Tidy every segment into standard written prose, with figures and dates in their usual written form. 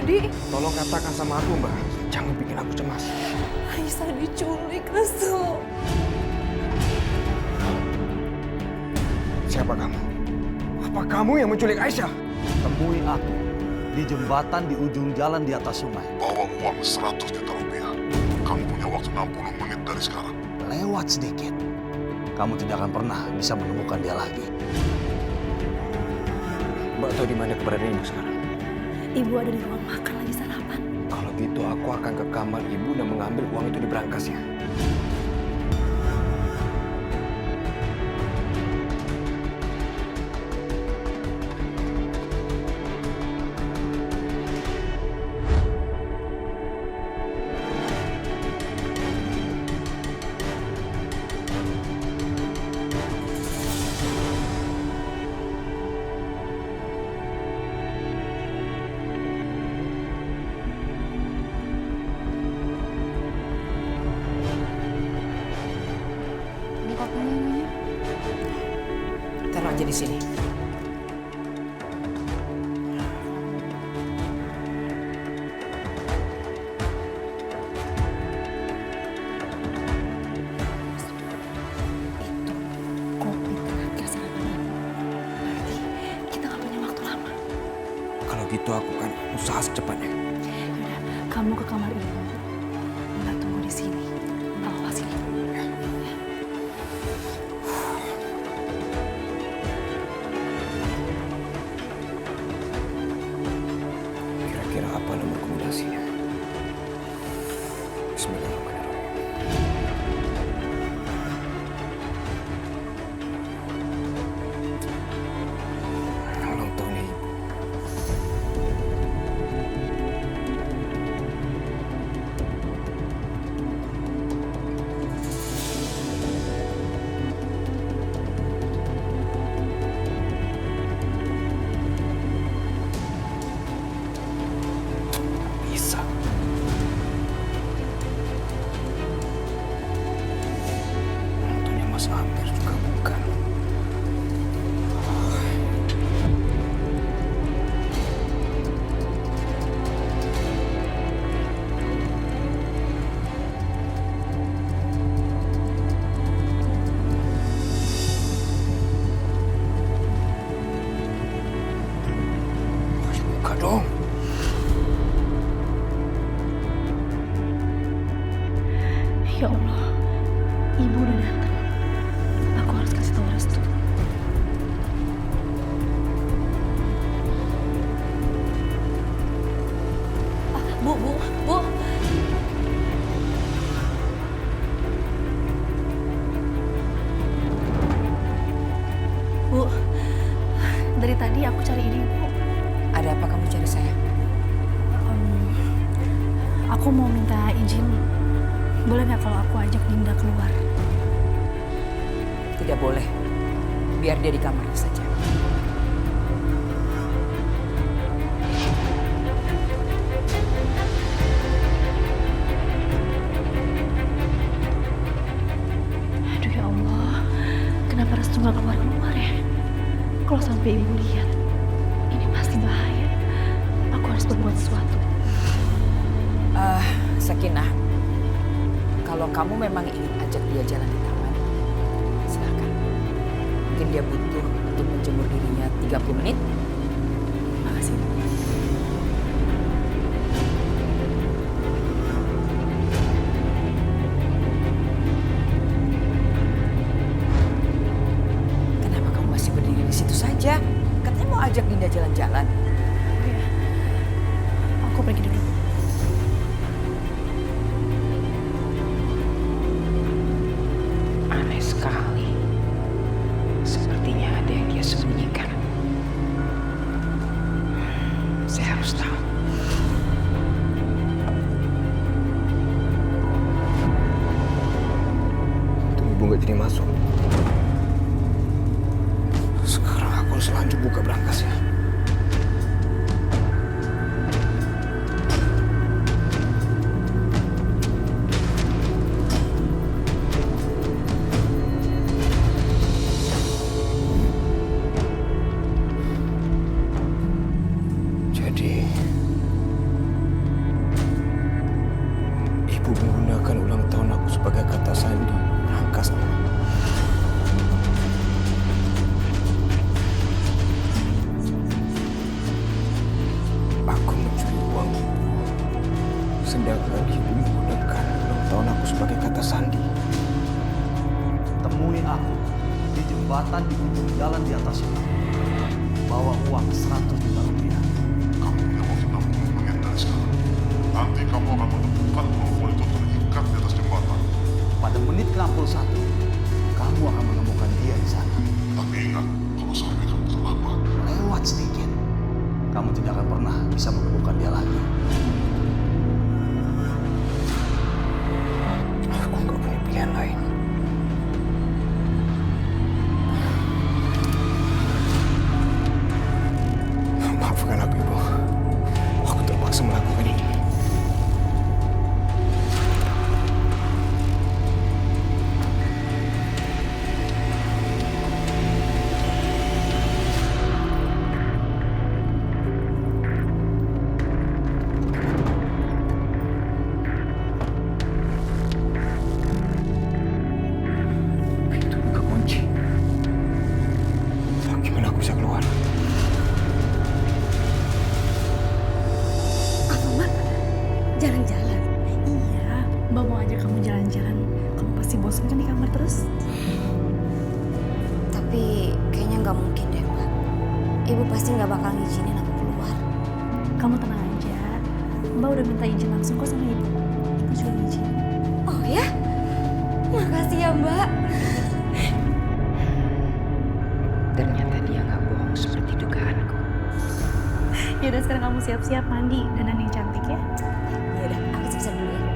terjadi? Tolong katakan sama aku, Mbak. Jangan bikin aku cemas. Aisyah diculik, Restu. Siapa kamu? Apa kamu yang menculik Aisyah? Temui aku di jembatan di ujung jalan di atas sungai. Bawa uang 100 juta rupiah. Kamu punya waktu 60 menit dari sekarang. Lewat sedikit, kamu tidak akan pernah bisa menemukan dia lagi. Mbak tahu di mana keberadaan ibu sekarang? Ibu ada di ruang makan lagi sarapan. Kalau gitu aku akan ke kamar ibu dan mengambil uang itu di berangkasnya. Ini kopinya Nyonya. Taruh aja di sini. Itu kopi terakhir sarapan Ibu. Berarti kita nggak punya waktu lama. Kalau gitu aku akan usaha secepatnya. Yaudah, kamu ke kamar Ibu. Mbak tunggu di sini. Mbak awasin Ibu. Kira-kira apa nomor kombinasinya? Bismillahirrahmanirrahim. Ulang tahunnya ibu. Bisa. Ulang tahunnya Mas Amir juga bukan. Buka dong. Ya Allah, Ibu udah datang. Aku harus kasih tahu Restu. Bu. Bu, dari tadi aku cari ini, Bu. Ada apa kamu cari saya? Aku mau minta izin. Boleh nggak kalau aku ajak Dinda keluar? Tidak boleh. Biar dia di kamarnya saja. Aduh ya Allah, kenapa Restu nggak keluar-keluar ya? Kalau sampai Ibu lihat, ini pasti bahaya. Aku harus berbuat sesuatu. Sakinah, kalau kamu memang ingin ajak dia jalan di taman, silakan. Mungkin dia butuh untuk menjemur dirinya 30 menit. Makasih. Kenapa kamu masih berdiri di situ saja? Katanya mau ajak Dinda jalan-jalan. Oh ya, aku pergi dulu. Aneh sekali. Sepertinya ada yang dia sembunyikan. Saya harus tahu. Tuh ibu nggak jadi masuk. Sekarang aku harus lanjut buka berangkasnya. uang ibu. Sedangkan ibu menggunakan ulang tahun aku sebagai kata sandi. Temui aku di jembatan di ujung jalan di atas itu. Bawa uang 100 juta rupiah. Kamu punya waktu 60 menit dari sekarang. Nanti kamu akan menemukan perempuan itu terikat di atas jembatan. Pada menit ke-61, kamu akan menemukan dia di sana. Tapi ingat, kalau sampai kamu terlambat, Lewat sedikit, kamu tidak akan pernah bisa menemukan dia lagi. Aku nggak punya pilihan lain. Maafkan aku, Ibu. Aku terpaksa melakukan ini. Pintu kekunci. Gimana aku bisa keluar? Apa, Mbak? Jalan-jalan? Iya, Mbak mau ajak kamu jalan-jalan. Kamu pasti bosan kan di kamar terus? Tapi kayaknya nggak mungkin deh, Mbak. Ibu pasti nggak bakal ngizinin aku keluar. Kamu tenang aja. Mbak udah minta izin langsung kok sama ibu. Ibu juga izin. Oh ya? Makasih ya, Mbak. Ternyata dia nggak bohong seperti dugaanku. Ya udah sekarang kamu siap-siap mandi dan yang cantik ya. Ya udah, aku siap-siap dulu ya.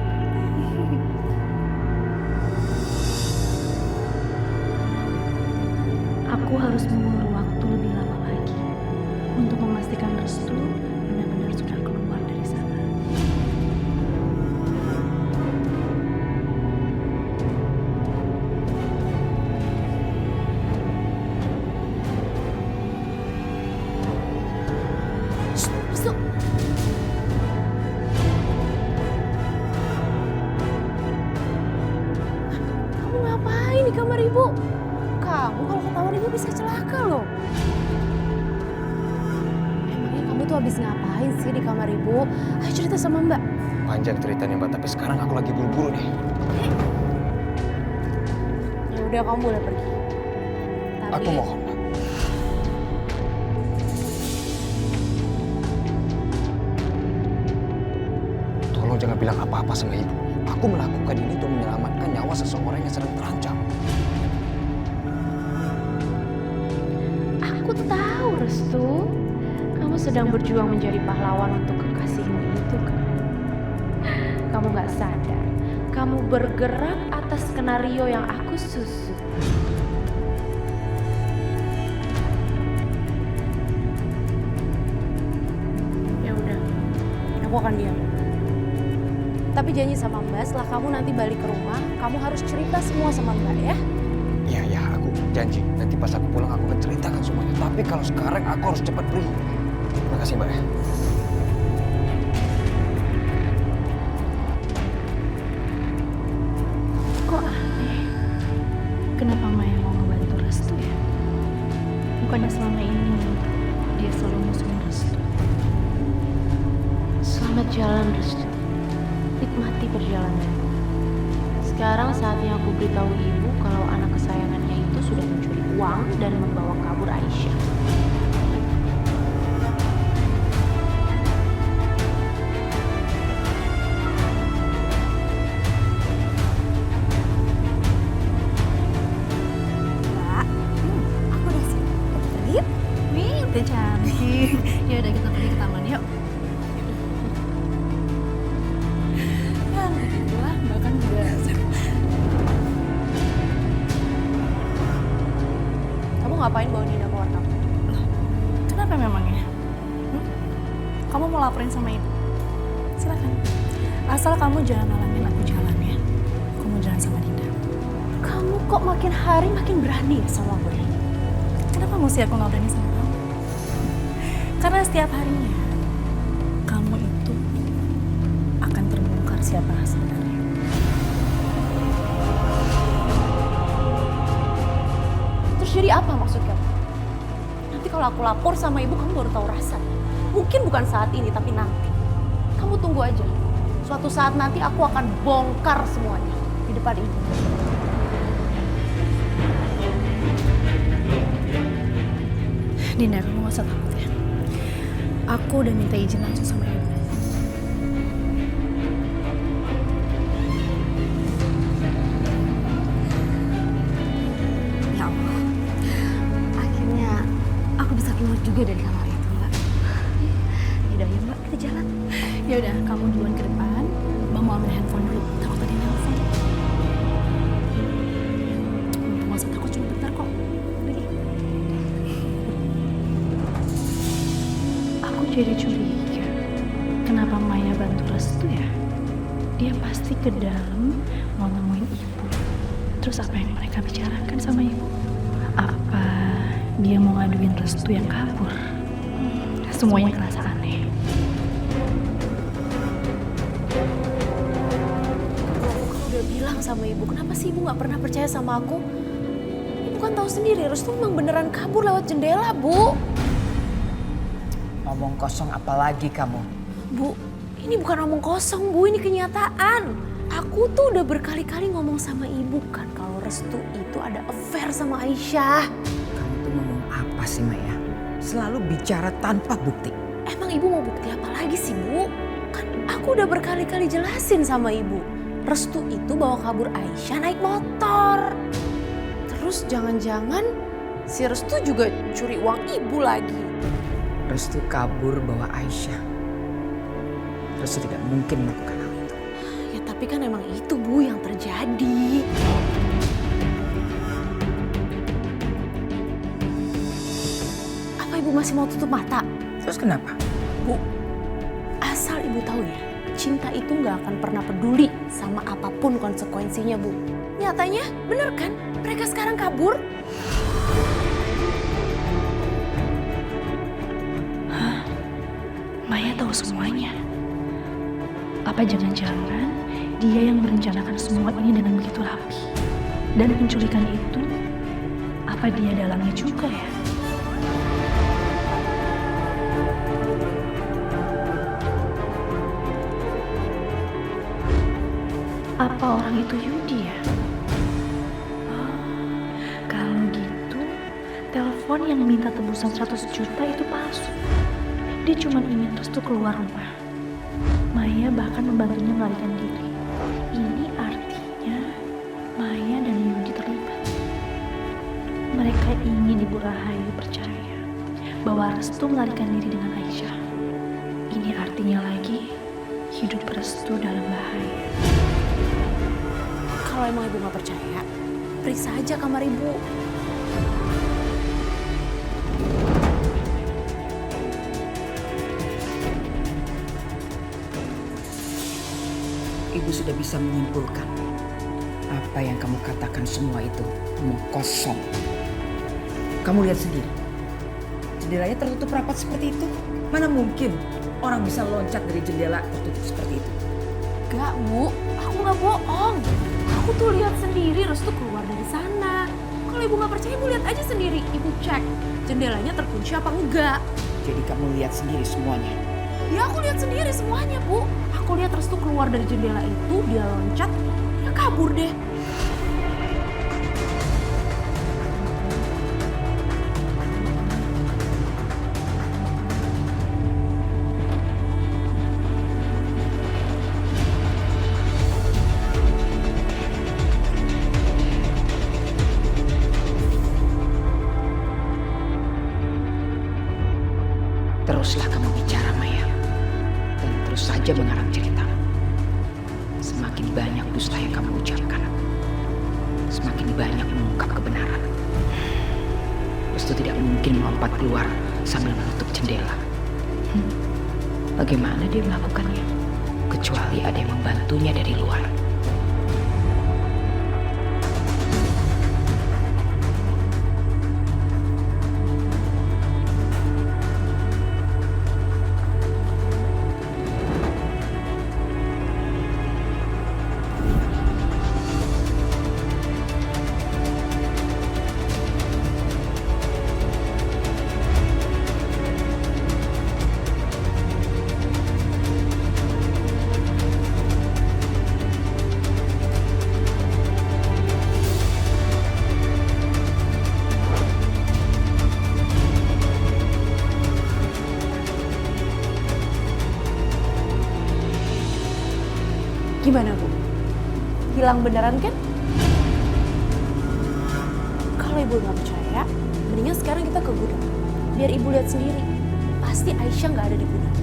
Aku harus mengulur waktu lebih lama lagi untuk memastikan Restu benar-benar sudah keluar dari sana. Restu. Kamu ngapain di kamar ibu? Kamu kalau ketahuan ibu bisa celaka loh. Emangnya kamu tuh habis ngapain sih di kamar ibu? Ayo cerita sama Mbak. Panjang ceritanya, Mbak, tapi sekarang aku lagi buru-buru nih. Ya udah kamu boleh pergi. Tapi Aku mohon, Mbak. Tolong jangan bilang apa-apa sama ibu. Aku melakukan ini untuk menyelamatkan nyawa seseorang yang sedang terancam. aku tahu Restu, kamu sedang berjuang menjadi pahlawan untuk kekasihmu itu kan. Kamu gak sadar, kamu bergerak atas skenario yang aku susun. Ya udah, aku akan diam. Tapi janji sama Mbak, setelah kamu nanti balik ke rumah, kamu harus cerita semua sama Mbak ya. Iya, aku janji. Nanti pas aku pulang aku akan ceritakan semuanya. Tapi kalau sekarang aku harus cepat pergi. Terima kasih, Mbak. Kok aneh? Kenapa Maya mau ngebantu Restu ya? Bukannya selama ini dia selalu musuhin Restu. Selamat jalan Restu. Nikmati perjalanan. Sekarang saatnya aku beritahu ibu kalau anak kesayangannya itu sudah mencuri uang dan membawa kabur Aisyah. Mbak, aku udah siap. Kita pergi yuk. Wih, udah cantik. Ya udah kita pergi ke taman yuk. Kan, itulah bahkan juga. Kamu ngapain bawa Nina keluar kamu? Kenapa memangnya? Kamu mau laporin sama ibu? Silakan. Asal kamu jangan halangin aku jalan ya. Aku mau jalan sama Nina. Kamu kok makin hari makin berani ya sama gue? Kenapa mesti aku nggak berani sama kamu? Karena setiap harinya kamu itu akan terbongkar siapa sebenarnya. Terus jadi apa maksud kamu? Nanti kalau aku lapor sama ibu kamu baru tahu rasa. Mungkin bukan saat ini tapi nanti. Kamu tunggu aja. Suatu saat nanti aku akan bongkar semuanya di depan ibu. Dinda, kamu gak usah takut ya. Aku udah minta izin langsung sama ibu. Ya Allah, akhirnya aku bisa keluar juga dari kamar itu, Mbak. Yaudah ya Mbak, kita jalan. Ya udah, kamu duluan ke depan. Bang mau ambil handphone dulu. Takut tadi nelfon. Gak usah takut, cuma bentar kok. Pergi. Aku jadi curiga. Kenapa Maya bantu Restu ya? Dia pasti ke dalam mau nemuin ibu. Terus apa yang mereka bicarakan sama ibu? Apa dia mau ngaduin Restu yang kabur? Semuanya kerasa aneh. Aku udah bilang sama ibu, kenapa sih ibu nggak pernah percaya sama aku? Ibu kan tahu sendiri, Restu memang beneran kabur lewat jendela, Bu. Ngomong kosong apalagi kamu? Bu, ini bukan omong kosong, Bu, ini kenyataan. Aku tuh udah berkali-kali ngomong sama ibu kan kalau Restu itu ada affair sama Aisyah. Kamu tuh ngomong apa sih Maya? Selalu bicara tanpa bukti. Emang ibu mau bukti apa lagi sih, Bu? Kan aku udah berkali-kali jelasin sama ibu. Restu itu bawa kabur Aisyah naik motor. Terus jangan-jangan si Restu juga curi uang ibu lagi. Restu kabur bawa Aisyah. Restu tidak mungkin melakukan hal itu. Ya tapi kan emang itu, Bu, yang terjadi. Apa ibu masih mau tutup mata? Terus kenapa? Bu, asal ibu tahu ya, cinta itu nggak akan pernah peduli sama apapun konsekuensinya, Bu. Nyatanya, bener kan? Mereka sekarang kabur. Hah? Maya tahu semuanya. Apa jangan-jangan dia yang merencanakan semua ini dengan begitu rapi? Dan penculikan itu, apa dia dalangnya juga ya? Apa orang itu Yudi ya? Oh, kalau gitu, telepon yang minta tebusan 100 juta itu palsu. Dia cuma ingin Restu keluar rumah. Maya bahkan membantunya melarikan diri. Ini artinya Maya dan Yudi terlibat. Mereka ingin Ibu Rahayu percaya bahwa Restu melarikan diri dengan Aisyah. Ini artinya lagi hidup Restu dalam bahaya. Kalau emang ibu gak percaya, periksa aja kamar ibu. Ibu sudah bisa menyimpulkan apa yang kamu katakan semua itu omong kosong. Kamu lihat sendiri, jendelanya tertutup rapat seperti itu. Mana mungkin orang bisa loncat dari jendela tertutup seperti itu? Gak, Bu, aku gak bohong. Aku tuh lihat sendiri Restu keluar dari sana. Kalau ibu gak percaya, ibu lihat aja sendiri. Ibu cek jendelanya terkunci apa enggak. Jadi kamu lihat sendiri semuanya. Ya aku lihat sendiri semuanya, Bu. Aku lihat Restu keluar dari jendela itu, dia loncat, dia kabur deh. Teruslah kamu bicara Maya. Dan terus saja mengarang cerita. Semakin banyak dusta yang kamu ucapkan, semakin banyak mengungkap kebenaran. Restu tidak mungkin melompat keluar sambil menutup jendela. Bagaimana dia melakukannya? Kecuali ada yang membantunya dari luar. Gimana Bu? Hilang beneran kan? Kalau Ibu nggak percaya, mendingan sekarang kita ke gudang. Biar Ibu lihat sendiri. Pasti Aisyah nggak ada di gudang.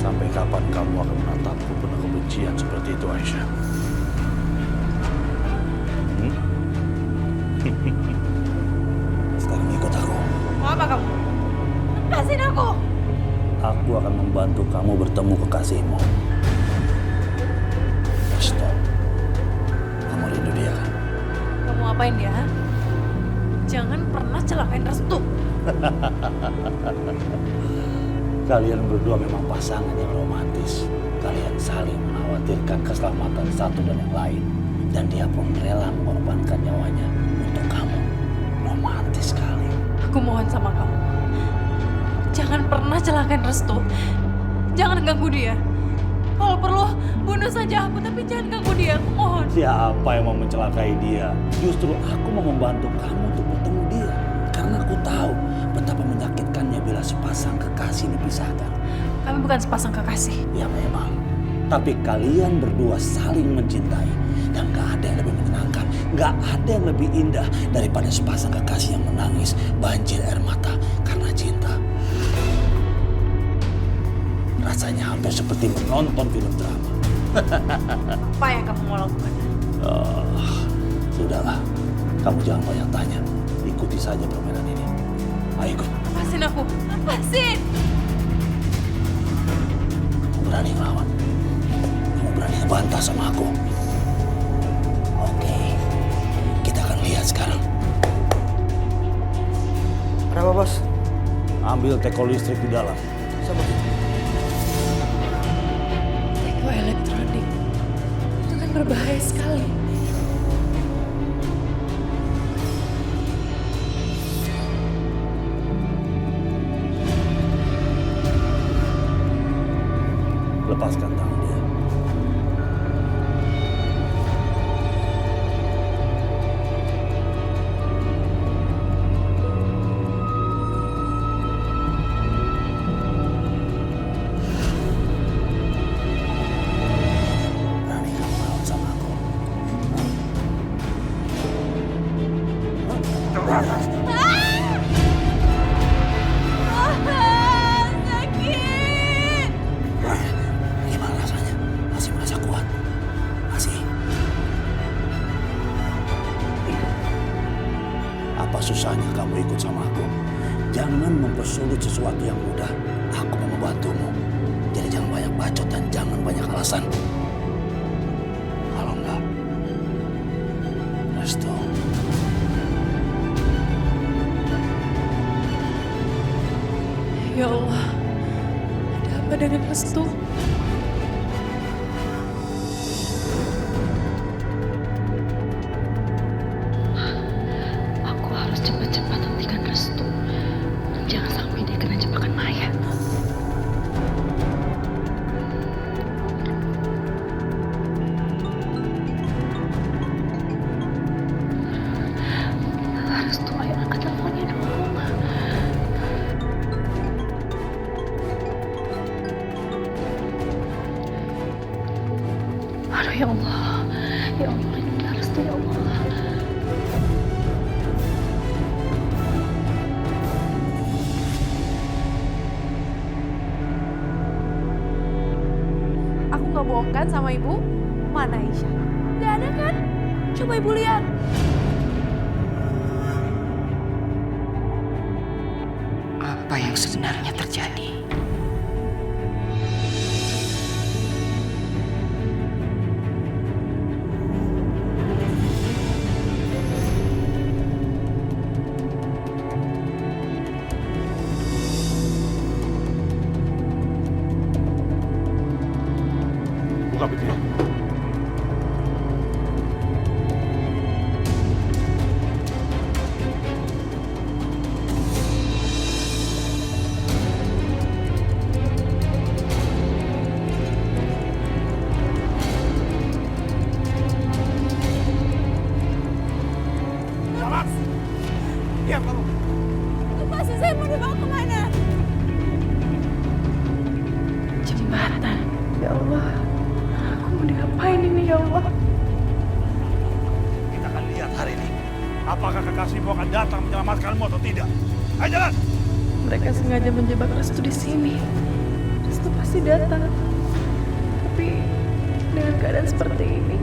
Sampai kapan kamu akan menatapku penuh kebencian seperti itu, Aisyah? Sekarang ikut aku. Mau apa kamu? Lepasin aku! Aku akan membantu kamu bertemu kekasihmu. Stop. Kamu rindu dia kan? Kamu apain dia? Ha? Jangan pernah celakain Restu. Kalian berdua memang pasangan yang romantis. Kalian saling mengkhawatirkan keselamatan satu dan yang lain. Dan dia pun rela mengorbankan nyawanya untuk kamu. Romantis sekali. Aku mohon sama kamu. Jangan pernah celakain Restu. Jangan ganggu dia. Kalau perlu, bunuh saja aku, tapi jangan ganggu dia. Aku mohon. Siapa yang mau mencelakai dia? Justru aku mau membantu kamu untuk bertemu dia. Karena aku tahu betapa menyakitkannya bila sepasang kekasih dipisahkan. Kami bukan sepasang kekasih. Ya memang. Tapi kalian berdua saling mencintai. Dan gak ada yang lebih menyenangkan. Gak ada yang lebih indah daripada sepasang kekasih yang menangis banjir air mata karena cinta. Rasanya hampir seperti menonton film drama. Apa yang kamu mau lakukan? Sudahlah, kamu jangan banyak tanya. Ikuti saja permainan ini. Ayo ikut. Lepasin aku. Lepasin! Kamu berani ngelawan. Kamu berani ngebantah sama aku. Oke, kita akan lihat sekarang. Ada apa, Bos? Ambil teko listrik di dalam. Sama kita. Teko elektronik. Itu kan berbahaya sekali. Lepaskan tangan dia. Berani kamu lawan sama aku? Gimana rasanya? Masih merasa kuat? Masih? Apa susahnya kamu ikut sama aku? Jangan mempersulit sesuatu yang mudah. Aku mau membantumu. Jadi jangan banyak bacot dan jangan banyak alasan. Kalau enggak, Restu. Ya Allah, ada apa dengan Restu? Aku harus cepat-cepat hentikan Restu. Jangan sampai dia kena jebakan Maya. Restu, ayo angkat teleponnya dong. Aduh ya Allah. Ya Allah, lindungi Restu ya Allah. Aku nggak bohong kan sama ibu? Mana Aisyah? Nggak ada kan? Coba ibu lihat. Apa yang sebenarnya terjadi? Buka pintunya. jembatan. Ya Allah, aku mau diapain ini ya Allah? Kita akan lihat hari ini. Apakah kekasihmu akan datang menyelamatkanmu atau tidak? Ayo jalan! Mereka sengaja menjebak Restu di sini. Restu pasti datang. Tapi dengan keadaan seperti ini,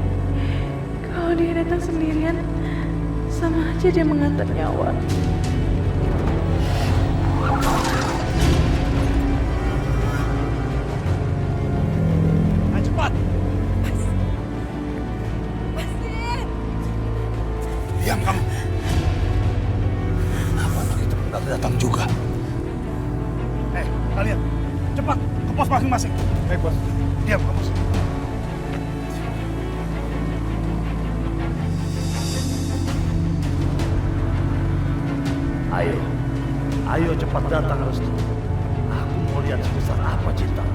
kalau dia datang sendirian, sama aja dia mengantar nyawa. Ayo cepat! Diam kamu! Kenapa anak itu nggak datang juga? Kalian, cepat ke pos masing-masing. Baik, bos. Diam kamu. Ayo cepat datang Restu. Aku mau lihat sebesar apa cinta.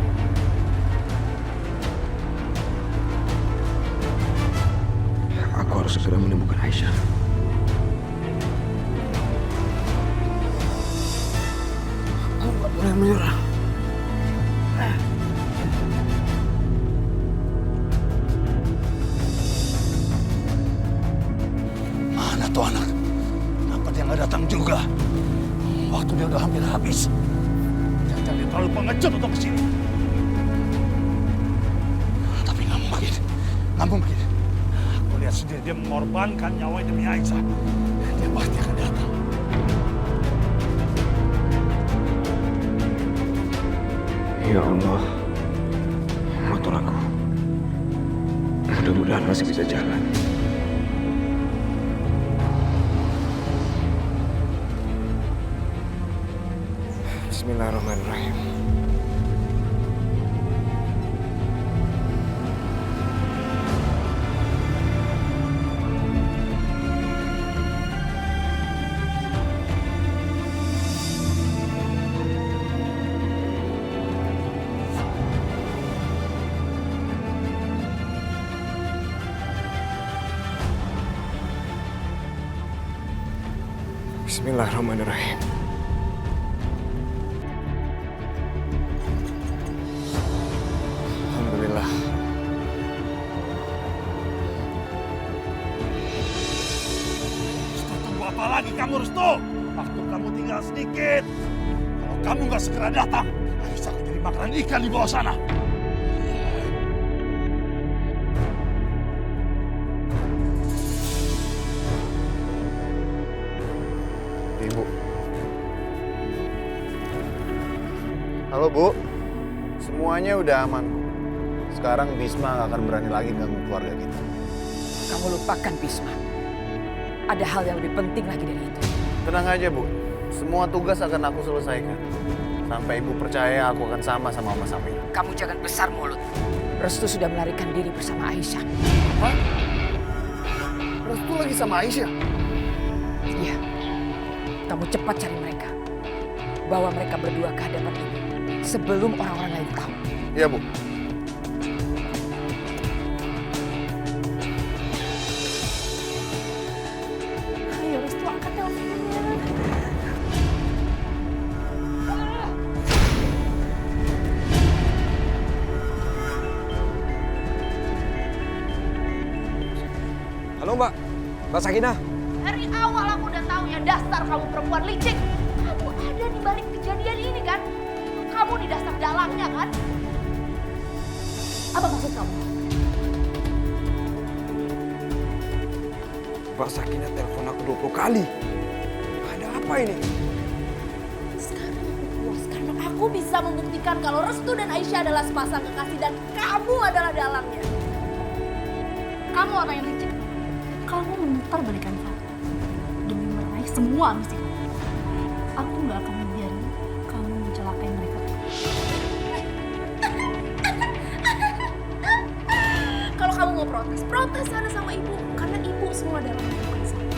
Aku harus segera menemukan Aisyah. Aku nggak boleh menyerah. Mana tuh anak? Kenapa dia nggak datang juga? Waktu dia udah hampir habis. Jangan dia terlalu pengecut untuk kesini. Tapi nggak mungkin. Nggak mungkin. Aku lihat sendiri dia mengorbankan nyawanya demi Aisyah. Dia pasti akan datang. Ya Allah, motor aku. Mudah-mudahan masih bisa jalan. Bismillahirrahmanirrahim. Bismillahirrahmanirrahim. Alhamdulillah. Restu, tunggu apa lagi kamu, Restu? Waktu kamu tinggal sedikit. Kalau kamu nggak segera datang, Aisyah akan jadi makanan ikan di bawah sana. Ibu. Halo Bu, semuanya udah aman. Sekarang Bisma nggak akan berani lagi ganggu keluarga kita. Kamu lupakan Bisma. Ada hal yang lebih penting lagi dari itu. Tenang aja Bu, semua tugas akan aku selesaikan. Sampai Ibu percaya aku akan sama Mas Amir. Kamu jangan besar mulut. Restu sudah melarikan diri bersama Aisyah. Apa? Restu lagi sama Aisyah? Iya. Kamu cepat cari mereka. Bawa mereka berdua ke hadapan ibu. Sebelum orang-orang lain tahu. Iya Bu. Ayo Restu, angkat teleponnya. Halo Mbak, Mbak Sakinah. Dari awal aku udah tahu ya dasar kamu perempuan licik. Kamu ada di balik kejadian ini kan? Kamu di dasar dalangnya kan? Apa maksud kamu? Mbak Sakinah telepon aku 20 kali. Ada apa ini? Sekarang aku puas karena aku bisa membuktikan kalau Restu dan Aisyah adalah sepasang kekasih dan kamu adalah dalangnya. Kamu orang yang licik. Kamu memutar balikan fakta demi meraih semua ambisi kamu. Aku nggak akan membiarkan kamu mencelakai mereka. Kalau kamu mau protes, protes sana sama ibu. Karena ibu semua dalam bukan saya.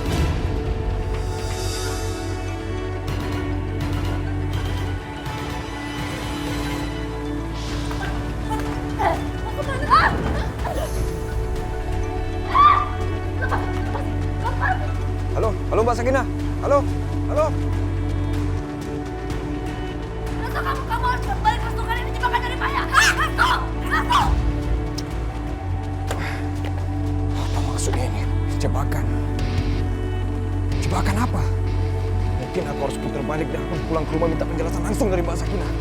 Mau kemana? Lepas. Halo, halo Mbak Sakinah. Halo, halo. Restu, kamu harus kembali ke Restu. Kali ini jebakan dari Maya. pulang ke rumah minta penjelasan langsung dari Mbak Sakinah.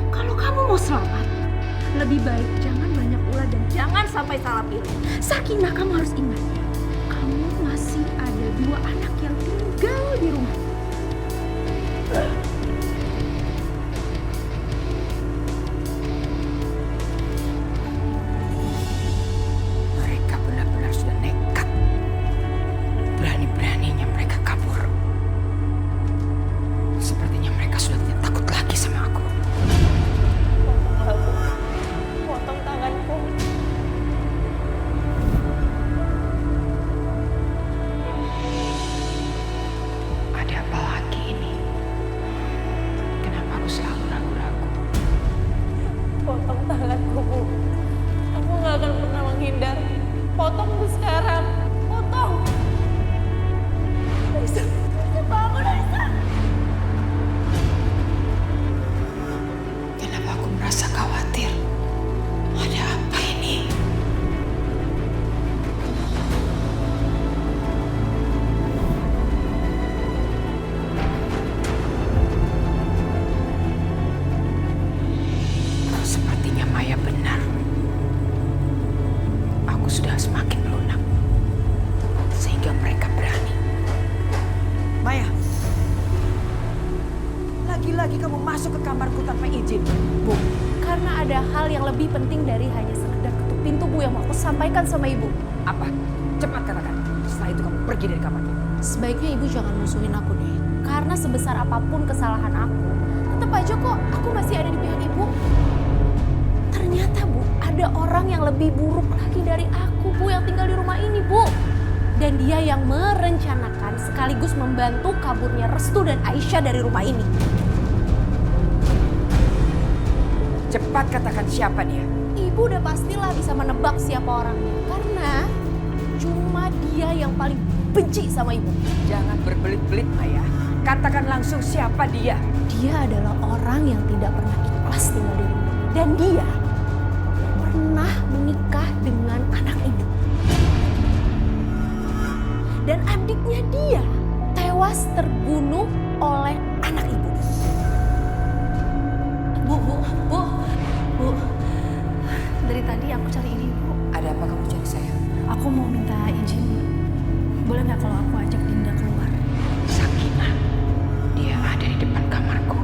Kalau kamu mau selamat, lebih baik jangan banyak ulah dan jangan sampai salah pilih. Sakinah, kamu harus ingat ya, kamu masih ada 2 anak yang tinggal di rumah. Mereka benar-benar sudah nekat. Berani-beraninya mereka kabur. Sepertinya mereka sudah tidak takut lagi sama aku. Potong tanganku. Ada apa lagi ini? Kenapa aku selalu ragu-ragu? Potong tanganku, Bu. Aku nggak akan pernah menghindar. Potong Bu sekarang. Potong. Aisyah, Aisyah bangun, Aisyah. Kenapa aku merasa khawatir? Ada apa ini? Sepertinya Maya benar. Aku sudah semakin melunak. Sehingga mereka berani. Maya, lagi-lagi kamu masuk ke kamarku tanpa izin. Bu, karena ada hal yang lebih penting dari hanya sekedar ketuk pintu, Bu, yang mau aku sampaikan sama Ibu. Apa? Cepat katakan. Setelah itu kamu pergi dari kamarku. Sebaiknya Ibu jangan musuhin aku deh. Karena sebesar apapun kesalahan aku, tetap aja kok aku masih ada di pihak Ibu. Ternyata Bu, ada orang yang lebih buruk lagi dari aku, Bu, yang tinggal di rumah ini, Bu. Dan dia yang merencanakan sekaligus membantu kaburnya Restu dan Aisyah dari rumah ini. Cepat katakan siapa dia. Ibu udah pastilah bisa menebak siapa orangnya. Karena cuma dia yang paling benci sama Ibu. Jangan berbelit-belit, Maya. Katakan langsung siapa dia. Dia adalah orang yang tidak pernah ikhlas tinggal di rumah. Dan dia pernah menikah dengan anak Ibu. Dan adiknya dia tewas terbunuh oleh anak Ibu. Bu. Dari tadi aku cari ini, Bu. Ada apa kamu cari saya? Aku mau minta izin. Boleh nggak kalau aku ajak Dinda keluar? Sakinah, dia ada di depan kamarku.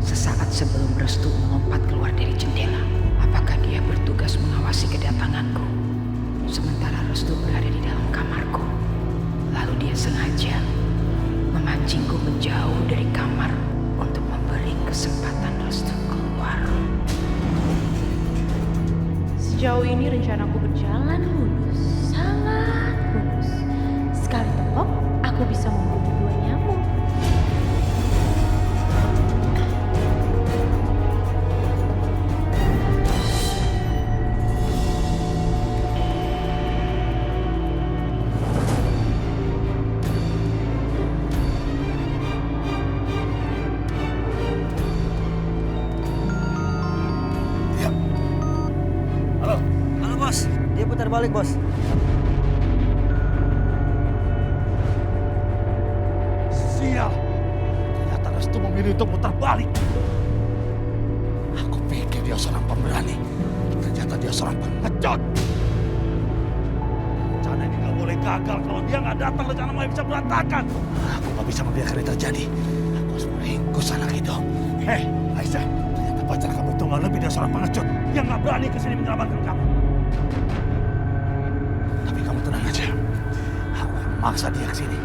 Sesaat sebelum Restu melompat keluar dari jendela. Apakah dia bertugas mengawasi kedatanganku? Sementara Restu berada di dalam kamarku. Lalu dia sengaja memancingku menjauh dari kamar untuk memberi kesempatan Restu keluar. Sejauh ini rencanaku berjalan mulus, sangat mulus. Sekali tepok, aku bisa membunuh 2 nyamuk. Halo bos, dia putar balik bos. Sial. Ternyata Restu memilih untuk putar balik. Aku pikir dia seorang pemberani. Ternyata dia seorang pengecut. Rencana ini nggak boleh gagal. Kalau dia nggak datang, rencana Maya bisa berantakan. Aku nggak bisa membiarkan ini terjadi. Aku harus meringkus anak itu. Hei, Aisyah. Ternyata pacar kamu itu nggak lebih dari seorang pengecut yang nggak berani kesini menyelamatkan kamu. Tapi kamu tenang aja. Aku akan memaksa dia kesini.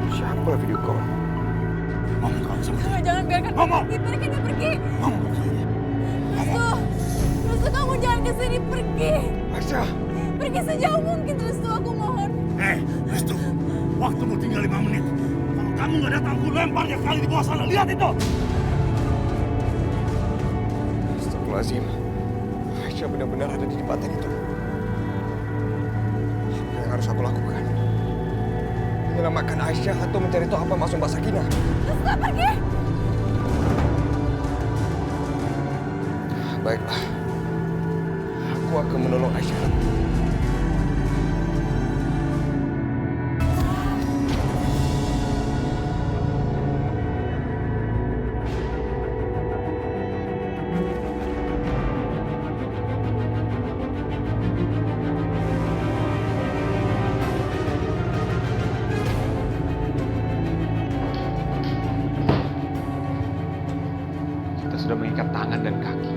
Siapa video call? Ngomong kamu sama dia. Jangan biarkan dia Ngomong. pergi, biarkan dia pergi. Ngomong kamu sama dia. Restu, kamu jangan kesini, pergi. Aisyah, Pergi sejauh mungkin, Restu, aku mohon. Hei, Restu, waktumu tinggal 5 menit. Kalau kamu nggak datang, aku lempar dia kali di bawah sana. Lihat itu. Astagfirullahaladzim. Aisyah benar-benar ada di jembatan itu. Apa yang harus aku lakukan? Menyelamatkan Aisyah atau mencari tahu apa maksud Mbak Sakinah? Restu, pergi. Baiklah. Aku aku akan menolong Aisyah. Kita sudah mengikat tangan dan kaki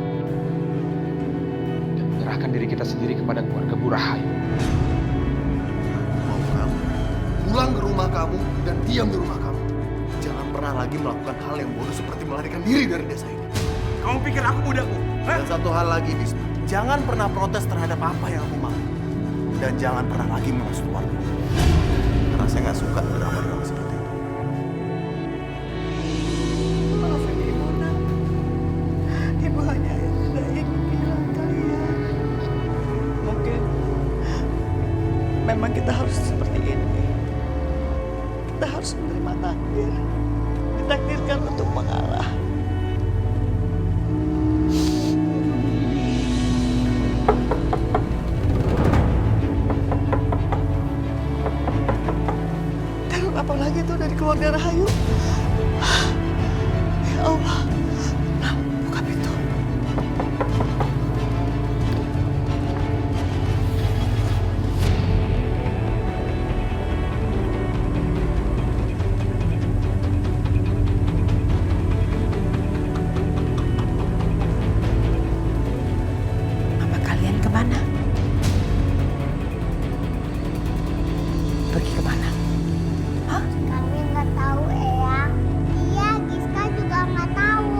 dan menyerahkan diri kita sendiri kepada keluarga Bu Rahayu. Mau kamu pulang ke rumah kamu dan diam di rumah kamu. Jangan pernah lagi melakukan hal yang bodoh seperti melarikan diri dari desa ini. Kamu pikir aku budakmu? Dan satu hal lagi, Bisma. Jangan pernah protes terhadap apa yang aku mau. Dan jangan pernah lagi merestu keluarga. Karena saya nggak suka drama-drama seperti itu. Maafin Ibu, Nak. Ibu hanya tidak ingin kehilangan kalian. Mungkin memang kita harus seperti ini. Kita harus menerima takdir. Ditakdirkan untuk mengalah. Terus apalagi itu dari keluarga Rahayu. Ya Allah. Nah, buka pintu. Mama kalian kemana? Pergi kemana? Hah? Kami nggak tahu, Eyang. Iya, Giska juga nggak tahu.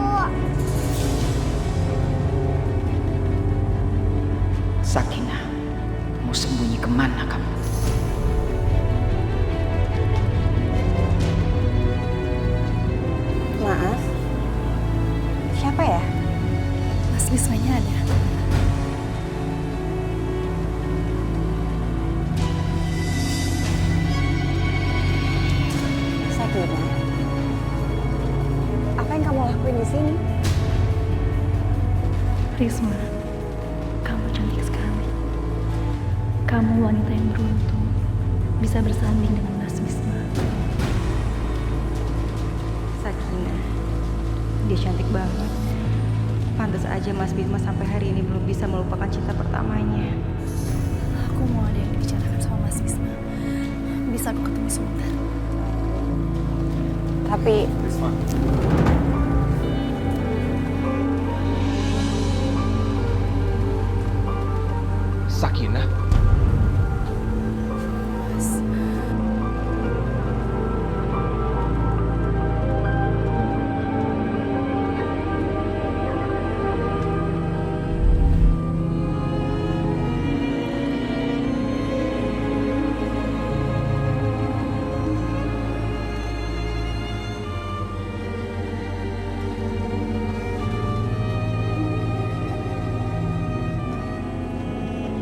Sakinah, mau sembunyi kemana kamu? Maaf. Siapa ya? Mas Wismanya ada. Sakinah. Apa yang kamu lakuin di sini? Risma, kamu cantik sekali. Kamu wanita yang beruntung bisa bersanding dengan Mas Wisma. Sakinah. Dia cantik banget. Pantas aja Mas Bisma sampai hari ini belum bisa melupakan cinta pertamanya. Aku mau ada yang dibicarakan sama Mas Wisma. Bisa aku ketemu sebentar? Tapi Bisma. Sakinah,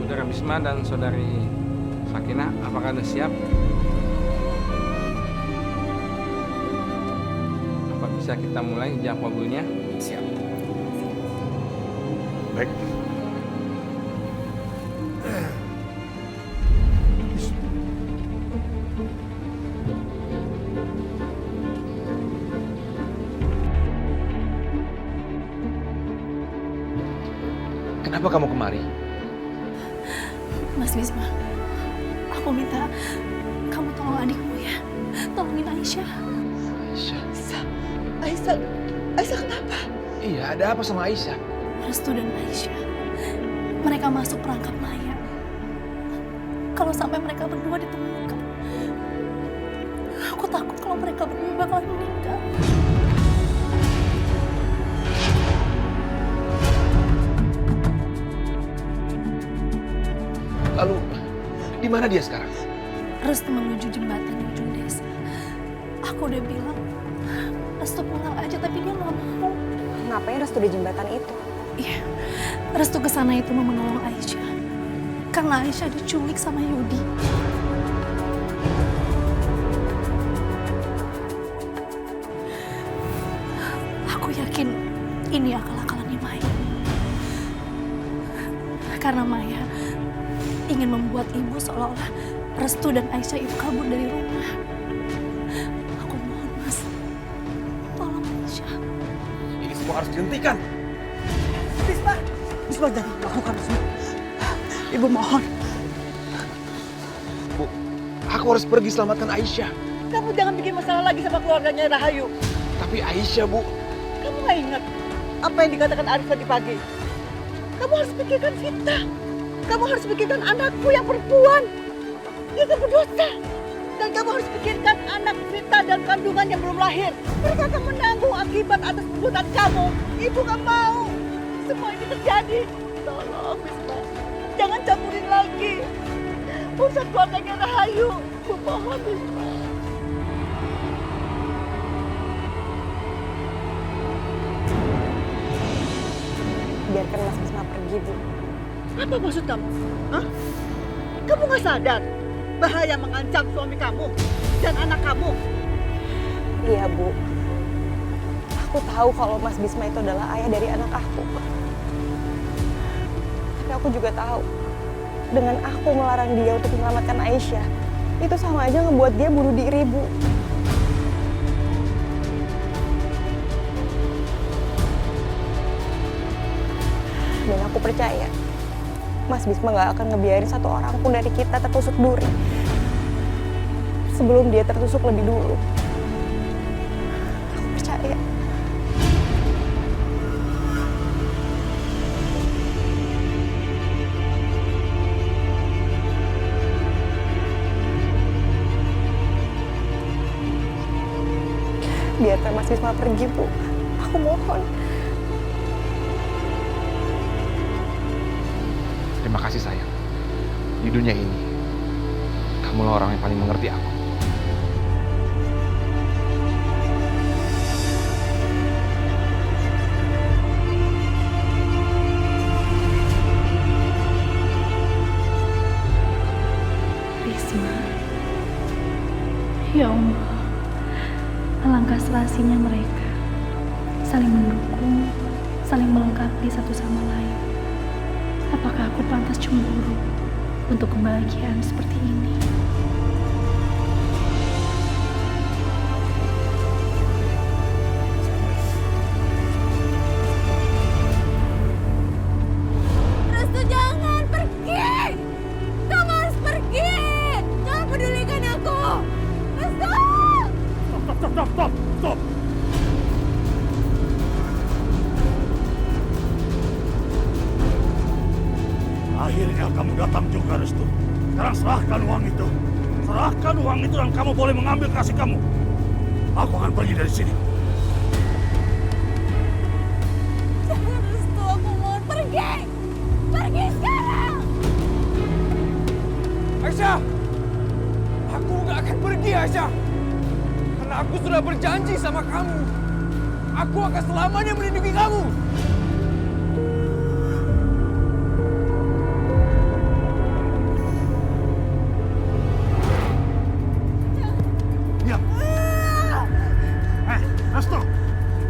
Saudara Bisma dan Saudari Sakinah, apakah Anda siap? Apa bisa kita mulai ijab kabulnya? siap. Baik. Kenapa kamu kemari? Mas Wisma, aku minta kamu tolong adikmu ya. Tolongin Aisyah. Aisyah? Aisyah kenapa? Iya, ada apa sama Aisyah? Restu dan Aisyah, mereka masuk perangkap Maya. Kalau sampai mereka berdua ditemukan, aku takut kalau mereka berdua bakalan meninggal. Lalu, di mana dia sekarang? Restu menuju jembatan di ujung desa. Aku udah bilang, Restu pulang aja, tapi dia nggak mau. ngapain Restu di jembatan itu? Iya, Restu kesana itu mau menolong Aisyah. Karena Aisyah diculik sama Yudi. Aku yakin ini akal-akalannya Maya. Karena Maya kamu seolah-olah Restu dan Aisyah itu kabur dari rumah. Aku mohon, Mas. Tolong Aisyah. Ini semua harus dihentikan. Bisma jangan lakukan semua. Ibu mohon. Bu, aku harus pergi selamatkan Aisyah. Kamu jangan bikin masalah lagi sama keluarganya Rahayu. Tapi Aisyah, Bu. Kamu nggak ingat apa yang dikatakan Arif tadi pagi? Kamu harus pikirkan Vita. Kamu harus pikirkan anakku yang perempuan. Dia kan berdosa. Dan kamu harus pikirkan anak Vita dan kandungan yang belum lahir. Mereka akan menanggung akibat atas perbuatan kamu. Ibu nggak mau semua ini terjadi. Tolong, Bisma. Jangan campurin lagi urusan keluarganya Rahayu. Ibu mohon, Bisma. Biarkan Mas Bisma pergi, Bu. Apa maksud kamu? Hah? Kamu nggak sadar bahaya mengancam suami kamu dan anak kamu? Iya, Bu. Aku tahu kalau Mas Bisma itu adalah ayah dari anak aku. Tapi aku juga tahu, dengan aku melarang dia untuk menyelamatkan Aisyah, itu sama aja ngebuat dia bunuh diri, Bu. Dan aku percaya, Mas Bisma gak akan ngebiarin satu orang pun dari kita tertusuk duri sebelum dia tertusuk lebih dulu. Aku percaya. Biarkan Mas Bisma pergi, Bu. Aku mohon. Terima kasih, sayang. Di dunia ini, kamulah orang yang paling mengerti aku. Bisma. Ya Allah. Alangkah serasinya mereka. Saling mendukung, saling melengkapi satu sama lain. Apakah aku pantas cemburu untuk kebahagiaan seperti ini? Restu, jangan pergi! Kamu harus pergi! Jangan pedulikan aku! Restu! Stop! Akhirnya kamu datang juga, Restu. Sekarang serahkan uang itu. Serahkan uang itu dan kamu boleh mengambil kasih kamu. Aku akan pergi dari sini. Jangan, Restu, aku mohon pergi! Pergi sekarang! Aisyah! Aku nggak akan pergi, Aisyah. Karena aku sudah berjanji sama kamu. Aku akan selamanya melindungi kamu. Restu,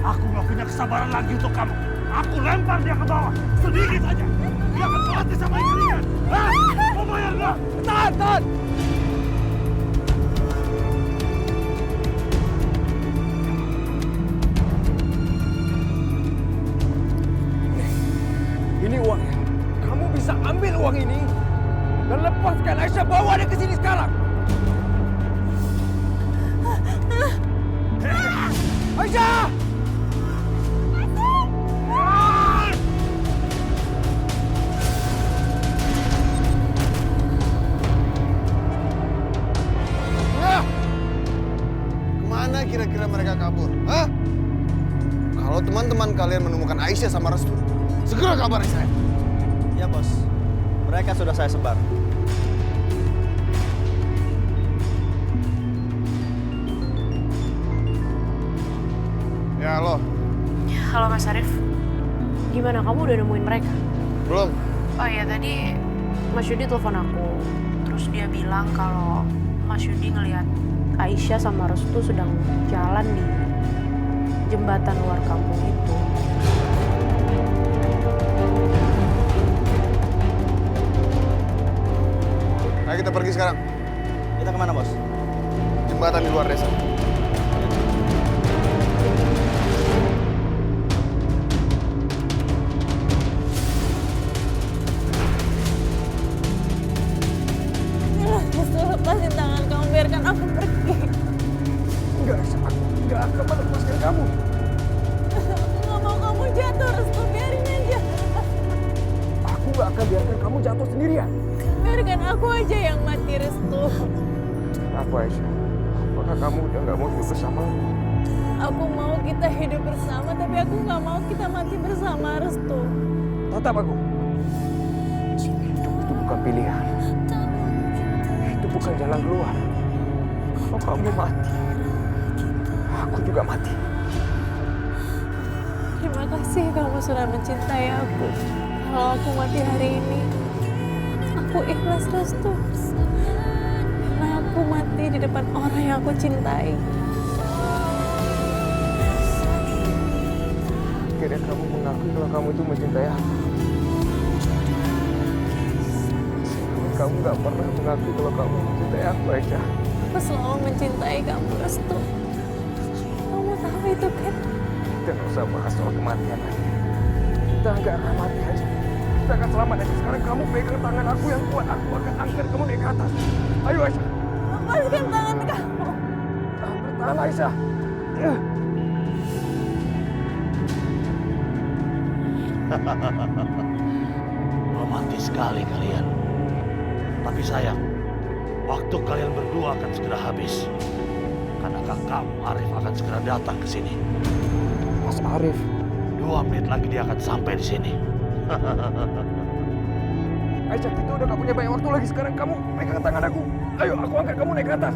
aku nggak punya kesabaran lagi untuk kamu. Aku lempar dia ke bawah, sedikit saja. Dia akan mati sama istrinya. Mau bayar nggak? Tahan! Ini uangnya. Kamu bisa ambil uang ini dan lepaskan Aisyah, bawa dia ke sini sekarang. Aisyah! Kemana kira-kira mereka kabur? Hah? Kalau teman-teman kalian menemukan Aisyah sama Restu, segera kabari saya. Ya, Bos. Mereka sudah saya sebar. Ya, halo. Halo Mas Arif, gimana kamu udah nemuin mereka? Belum. Oh iya, tadi Mas Yudi telepon aku. Terus dia bilang kalau Mas Yudi ngelihat Aisyah sama Restu sedang jalan di jembatan luar kampung itu. Ayo kita pergi sekarang. Kita kemana, Bos? Jembatan di luar desa. Justru lepasin tangan kamu, biarkan aku pergi. Enggak, aku enggak akan melepaskan kamu. Aku nggak mau kamu jatuh, Restu. Biarin aja. Aku gak akan biarkan kamu jatuh sendirian. Biarkan aku aja yang mati, Restu. Apa, Aisyah? Apakah kamu udah gak mau hidup bersama? Aku mau kita hidup bersama, tapi aku nggak mau kita mati bersama, Restu. Tetap aku. Hidup itu bukan pilihan. Itu bukan jalan keluar. Kalau kamu mati, aku juga mati. Terima kasih kamu sudah mencintai aku. Kalau aku mati hari ini, aku ikhlas, Restu. Karena aku mati di depan orang yang aku cintai. Akhirnya kamu mengakui kalau kamu itu mencintai aku. Kamu gak pernah mengakui kalau kamu mencintai aku, Aisyah. Aku selalu mencintai kamu, Restu. Kamu tahu itu kan? Kita gak usah bahas soal kematian lagi. Kita gak akan mati, Aisyah. Kita akan selamat. Sekarang kamu pegang tangan aku yang kuat. Aku akan angkat kamu naik ke atas. Ayo, Aisyah. Lepaskan tangan kamu. Bertahan, Aisyah. Romantis sekali kalian. Tapi sayang, waktu kalian berdua akan segera habis. Karena kakakmu Arif akan segera datang ke sini. Mas Arif? 2 menit lagi dia akan sampai di sini. Aisyah, kita udah gak punya banyak waktu lagi. Sekarang kamu pegang tangan aku. Ayo, aku angkat kamu naik ke atas.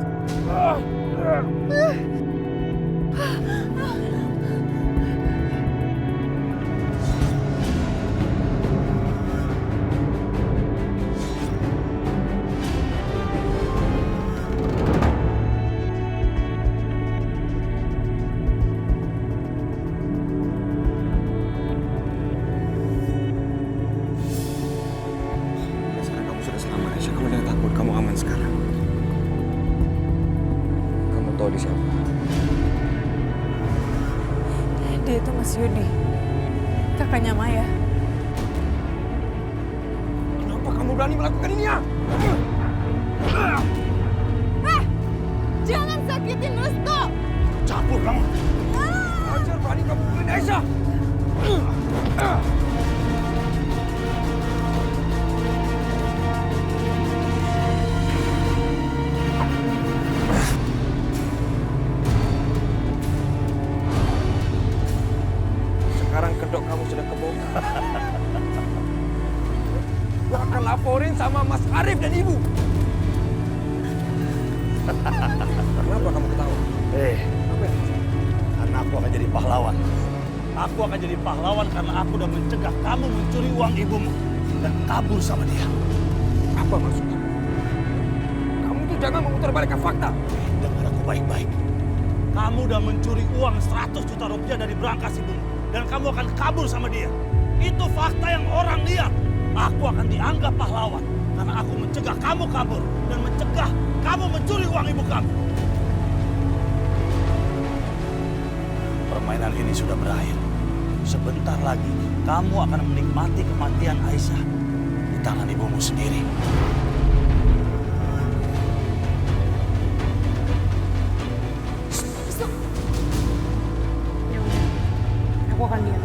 Sekarang kamu sudah selamat, Aisyah. Kamu jangan takut. Kamu aman sekarang. Kamu tahu di siapa? Dia itu Mas Yudi, kakaknya Maya. Kenapa kamu berani melakukan ini, ya? Jangan sakitin Restu! Campur kamu! Ajar berani kamu bunuh Aisyah! Sekarang kedok kamu sudah kebongkar. Gua akan laporin sama Mas Arif dan Ibu. Kenapa kamu ketawa? Karena aku akan jadi pahlawan. Aku akan jadi pahlawan karena aku udah mencegah kamu mencuri uang ibumu dan kabur sama dia. Apa maksudnya? Kamu tuh jangan memutarbalikkan fakta. Dengar aku baik-baik. Kamu udah mencuri uang 100 juta rupiah dari berangkas ibumu dan kamu akan kabur sama dia. Itu fakta yang orang lihat. Aku akan dianggap pahlawan karena aku mencegah kamu kabur dan mencegah kamu mencuri uang ibu kamu. Permainan ini sudah berakhir. Sebentar lagi kamu akan menikmati kematian Aisyah di tangan ibumu sendiri. Ya udah, aku akan diam.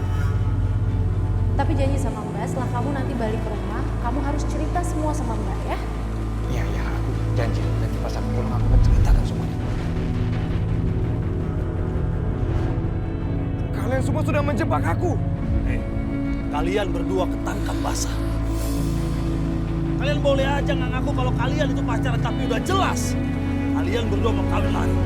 Tapi janji sama Mbak, setelah kamu nanti balik ke rumah, kamu harus cerita semua sama Mbak ya. Iya, aku janji. Nanti pas aku pulang aku akan ceritakan semuanya. Kalian semua sudah menjebak aku. Kalian berdua ketangkap basah. Kalian boleh aja nggak ngaku kalau kalian itu pacaran, tapi udah jelas kalian berdua mau kawin lagi.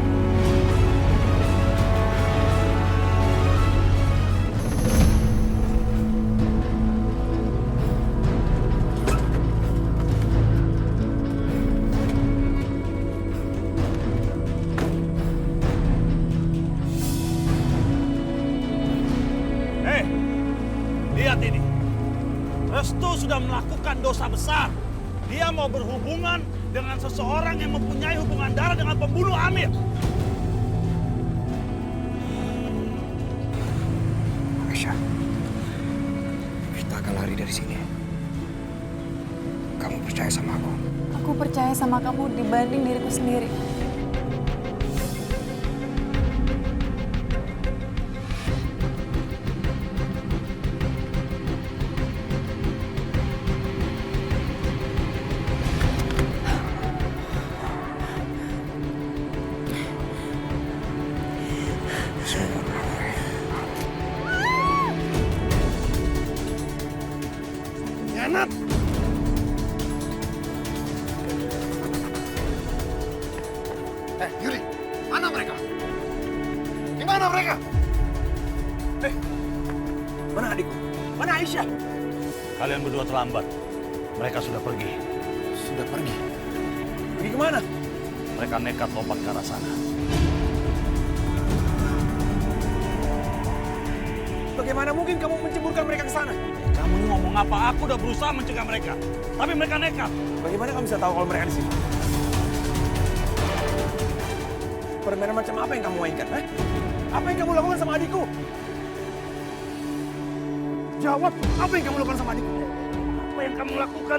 Lihat ini, Restu sudah melakukan dosa besar. Dia mau berhubungan dengan seseorang yang mempunyai hubungan darah dengan pembunuh Amir. Aisyah, kita akan lari dari sini. Kamu percaya sama aku? Aku percaya sama kamu dibanding diriku sendiri. Pengkhianat! Yuri, mana mereka? Di mana mereka? Mana adikku? Mana Aisyah? Kalian berdua terlambat. Mereka sudah pergi. Sudah pergi? Pergi kemana? Mereka nekat lompat ke arah sana. Bagaimana mungkin kamu menceburkan mereka ke sana? Kamu ini ngomong apa? Aku udah berusaha mencegah mereka. Tapi mereka nekat. Bagaimana kamu bisa tahu kalau mereka di sini? Permainan macam apa yang kamu mainkan? Apa yang kamu lakukan sama adikku? Jawab, apa yang kamu lakukan sama adikku? Apa yang kamu lakukan,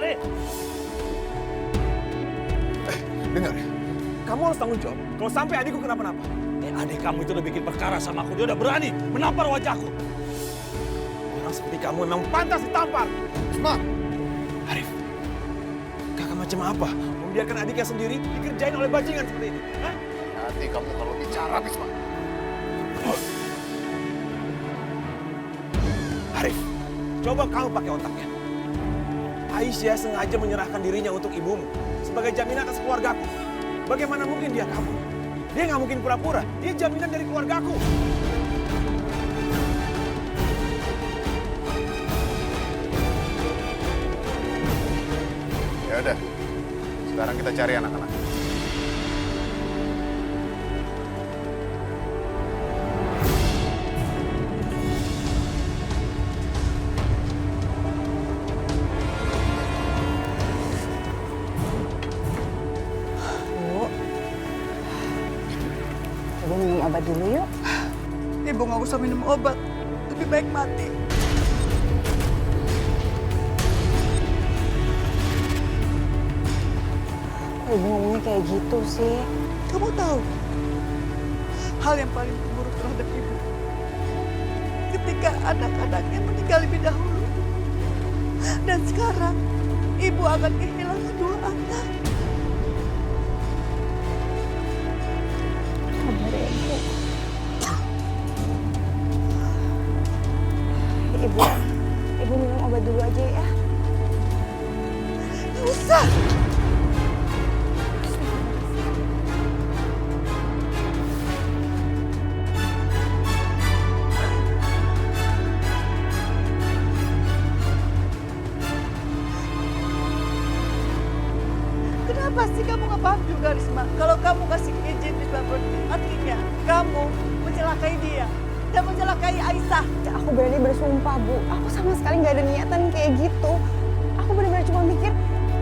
Dengar, kamu harus tanggung jawab kalau sampai adikku kenapa-napa. Adik kamu itu udah bikin perkara sama aku. Dia udah berani menampar wajahku. Orang seperti kamu memang pantas ditampar. Bisma! Arif, kakak macam apa membiarkan adiknya sendiri dikerjain oleh bajingan seperti ini? Hati kamu kalau bicara, Bisma. Arif, coba kamu pakai otaknya. Aisyah sengaja menyerahkan dirinya untuk ibumu sebagai jaminan atas keluargaku. Bagaimana mungkin dia kabur? Dia nggak mungkin pura-pura. Dia jaminan dari keluargaku. Ya udah, sekarang kita cari anak-anak. Ibu minum obat dulu yuk. Ibu nggak usah minum obat. Lebih baik mati. Kok ibu ngomongnya kayak gitu sih? Kamu tahu hal yang paling buruk terhadap ibu ketika anak-anaknya meninggal lebih dahulu. Dan sekarang ibu akan kehilangan 2 anak. Sabar ya, Ibu. Ibu minum obat dulu aja ya. Nggak usah. Kenapa sih kamu nggak paham juga, Risma? Kalau kamu kasih izin Risma pergi, artinya kamu mencelakai dia dan mencelakai Aisyah. Ya, aku berani bersumpah, Bu. Aku sama sekali nggak ada niatan kayak gitu. Aku benar-benar cuma mikir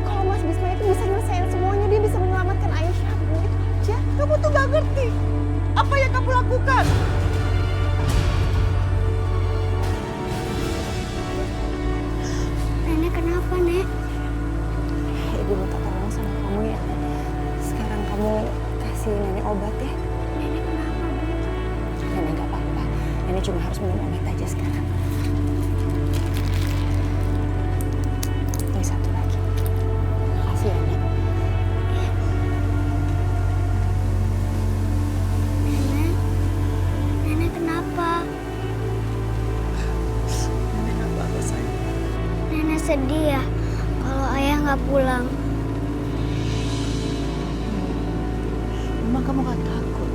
kalau Mas Bisma itu bisa nyelesain semuanya, dia bisa menyelamatkan Aisyah, Bu. Itu aja. Kamu tuh nggak ngerti apa yang kamu lakukan. Nenek kenapa, Nek? Ibu minta tolong sama kamu ya. Sekarang kamu kasih nenek obat ya. Nenek kenapa, Bu? Nenek nggak apa-apa. Nenek cuma harus minum obat aja sekarang. Ini satu lagi. Makasih ya, Nek. Nenek kenapa? Nenek nggak apa-apa, sayang. Nenek sedih ya kalau ayah nggak pulang. Emang kamu nggak takut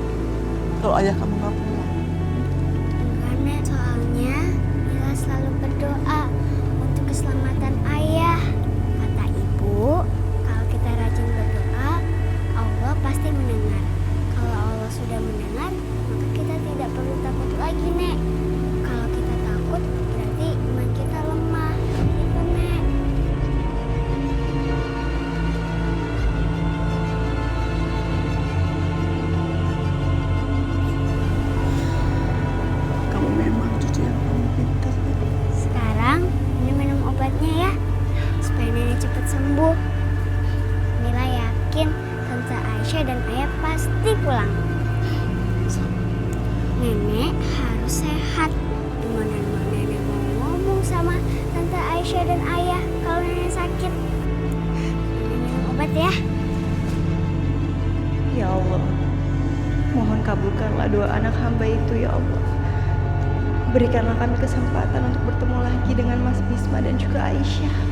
kalau ayah kamu nggak pulang? Enggak, Nek. Soalnya Mila selalu berdoa untuk keselamatan ayah. Kata ibu, kalau kita rajin berdoa, Allah pasti mendengar. Kalau Allah sudah mendengar, maka kita tidak perlu takut lagi, Nek. Kalau kita takut, berarti iman kita lemah. Itu, Nek. Aisyah dan ayah pasti pulang. Nenek harus sehat. Gimana nenek mau ngomong sama tante Aisyah dan ayah kalau nenek sakit? Nenek minum obat ya. Ya Allah, mohon kabulkanlah doa anak hamba itu ya Allah. Berikanlah kami kesempatan untuk bertemu lagi dengan Mas Bisma dan juga Aisyah.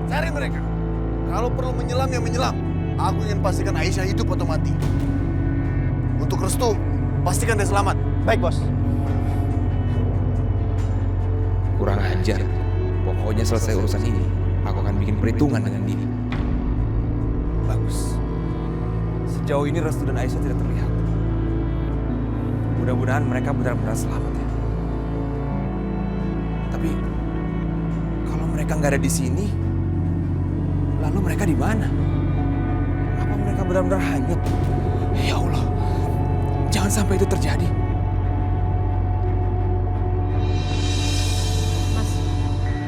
Cari mereka. Kalau perlu menyelam ya menyelam. Aku ingin pastikan Aisyah hidup atau mati. Untuk Restu, pastikan dia selamat. Baik, Bos. Kurang ajar. Pokoknya selesai urusan ini, aku akan bikin perhitungan dengan dia. Bagus. Sejauh ini Restu dan Aisyah tidak terlihat. Mudah-mudahan mereka benar-benar selamat ya. Tapi kalau mereka nggak ada di sini, lalu mereka di mana? Apa mereka benar-benar hanyut? Ya Allah, jangan sampai itu terjadi.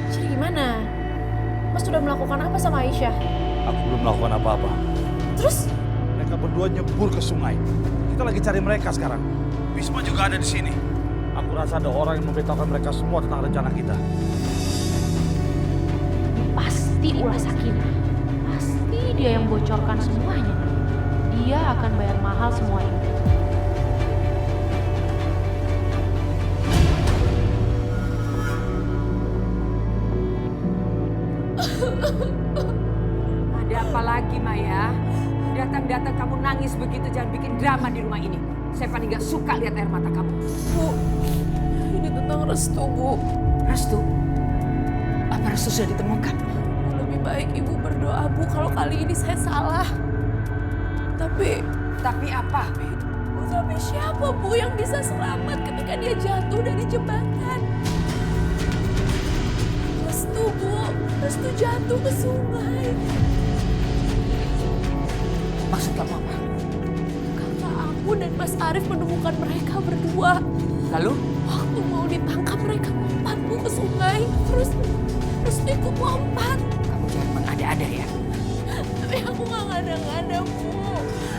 Jadi gimana? Mas sudah melakukan apa sama Aisyah? Aku belum melakukan apa-apa. Terus? Mereka berdua nyebur ke sungai. Kita lagi cari mereka sekarang. Bisma juga ada di sini. Aku rasa ada orang yang memberitahukan mereka semua tentang rencana kita. Pasti ulah Sakinah. Pasti dia yang bocorkan semuanya. Dia akan bayar mahal semua ini. Ada apa lagi, Maya? Datang-datang kamu nangis begitu, jangan bikin drama di rumah ini. Stefani nggak suka lihat air mata kamu. Bu, ini tentang Restu, Bu. Restu? Apa Restu sudah ditemukan? Lebih baik Ibu berdoa, Bu, kalau kali ini saya salah. Tapi apa? Bu, tapi siapa, Bu, yang bisa selamat ketika dia jatuh dari jembatan? Restu, Bu. Restu jatuh ke sungai. Maksud kamu apa? Kakak aku dan Mas Arif menemukan mereka berdua. Lalu? Waktu mau ditangkap mereka lompat, Bu, ke sungai. Terus ikut lompat. Kamu jangan mengada-ada ya. Tapi aku nggak ngada-ngada, Bu.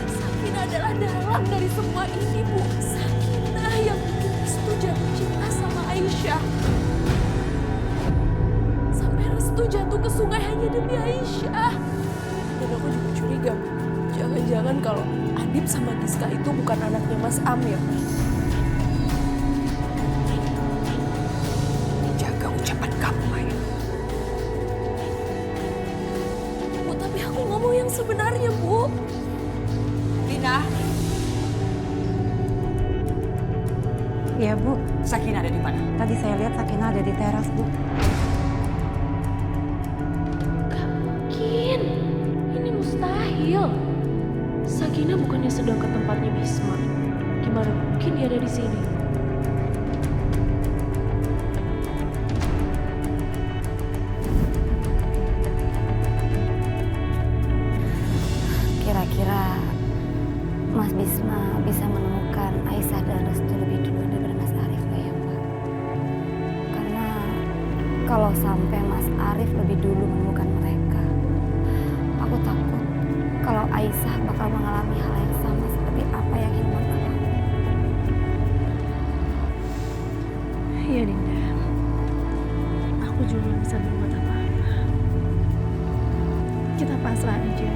Sakinah adalah dalang dari semua ini, Bu. Sakinah yang bikin Restu jatuh cinta sama Aisyah. Sampai Restu jatuh ke sungai hanya demi Aisyah. Dan aku juga curiga, Bu. Jangan-jangan kalau Adib sama Giska itu bukan anaknya Mas Amir. Jaga ucapan kamu, Maya. Bu, tapi aku ngomong yang sebenarnya, Bu. Lina. Ya, Bu. Sakinah ada di mana? Tadi saya lihat Sakinah ada di teras, Bu. Gak mungkin. Ini mustahil. Sakinah bukannya sedang ke tempatnya Bisma. Gimana mungkin dia ada di sini? Kira-kira Mas Bisma bisa menemukan Aisyah dan Restu lebih dulu daripada Mas Arif nggak ya, Mbak? Karena kalau sampai Mas Arif lebih dulu menemukan mereka, aku takut kalau Aisyah bakal mengalami hal yang sama seperti apa yang Hilman alami. Iya, Dinda. Aku juga belum bisa berbuat apa-apa. Kita pasrah aja.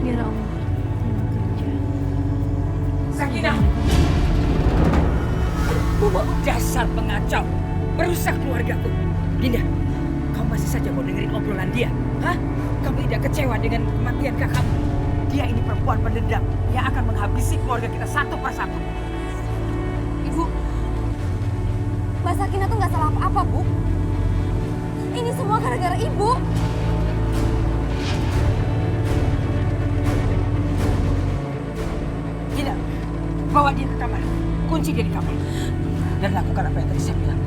Biar Allah yang bekerja. Sakinah! Dasar pengacau, merusak keluargaku. Dinda, kamu masih saja mau dengerin obrolan dia? Hah? Kamu tidak kecewa dengan kematian kakakmu? Dia ini perempuan pendendam yang akan menghabisi keluarga kita satu persatu. Ibu, Mbak Sakinah tuh nggak salah apa-apa, Bu. Ini semua gara-gara Ibu. Dinda, bawa dia ke kamar. Kunci dia di kamar. Dan lakukan apa yang tadi saya bilang.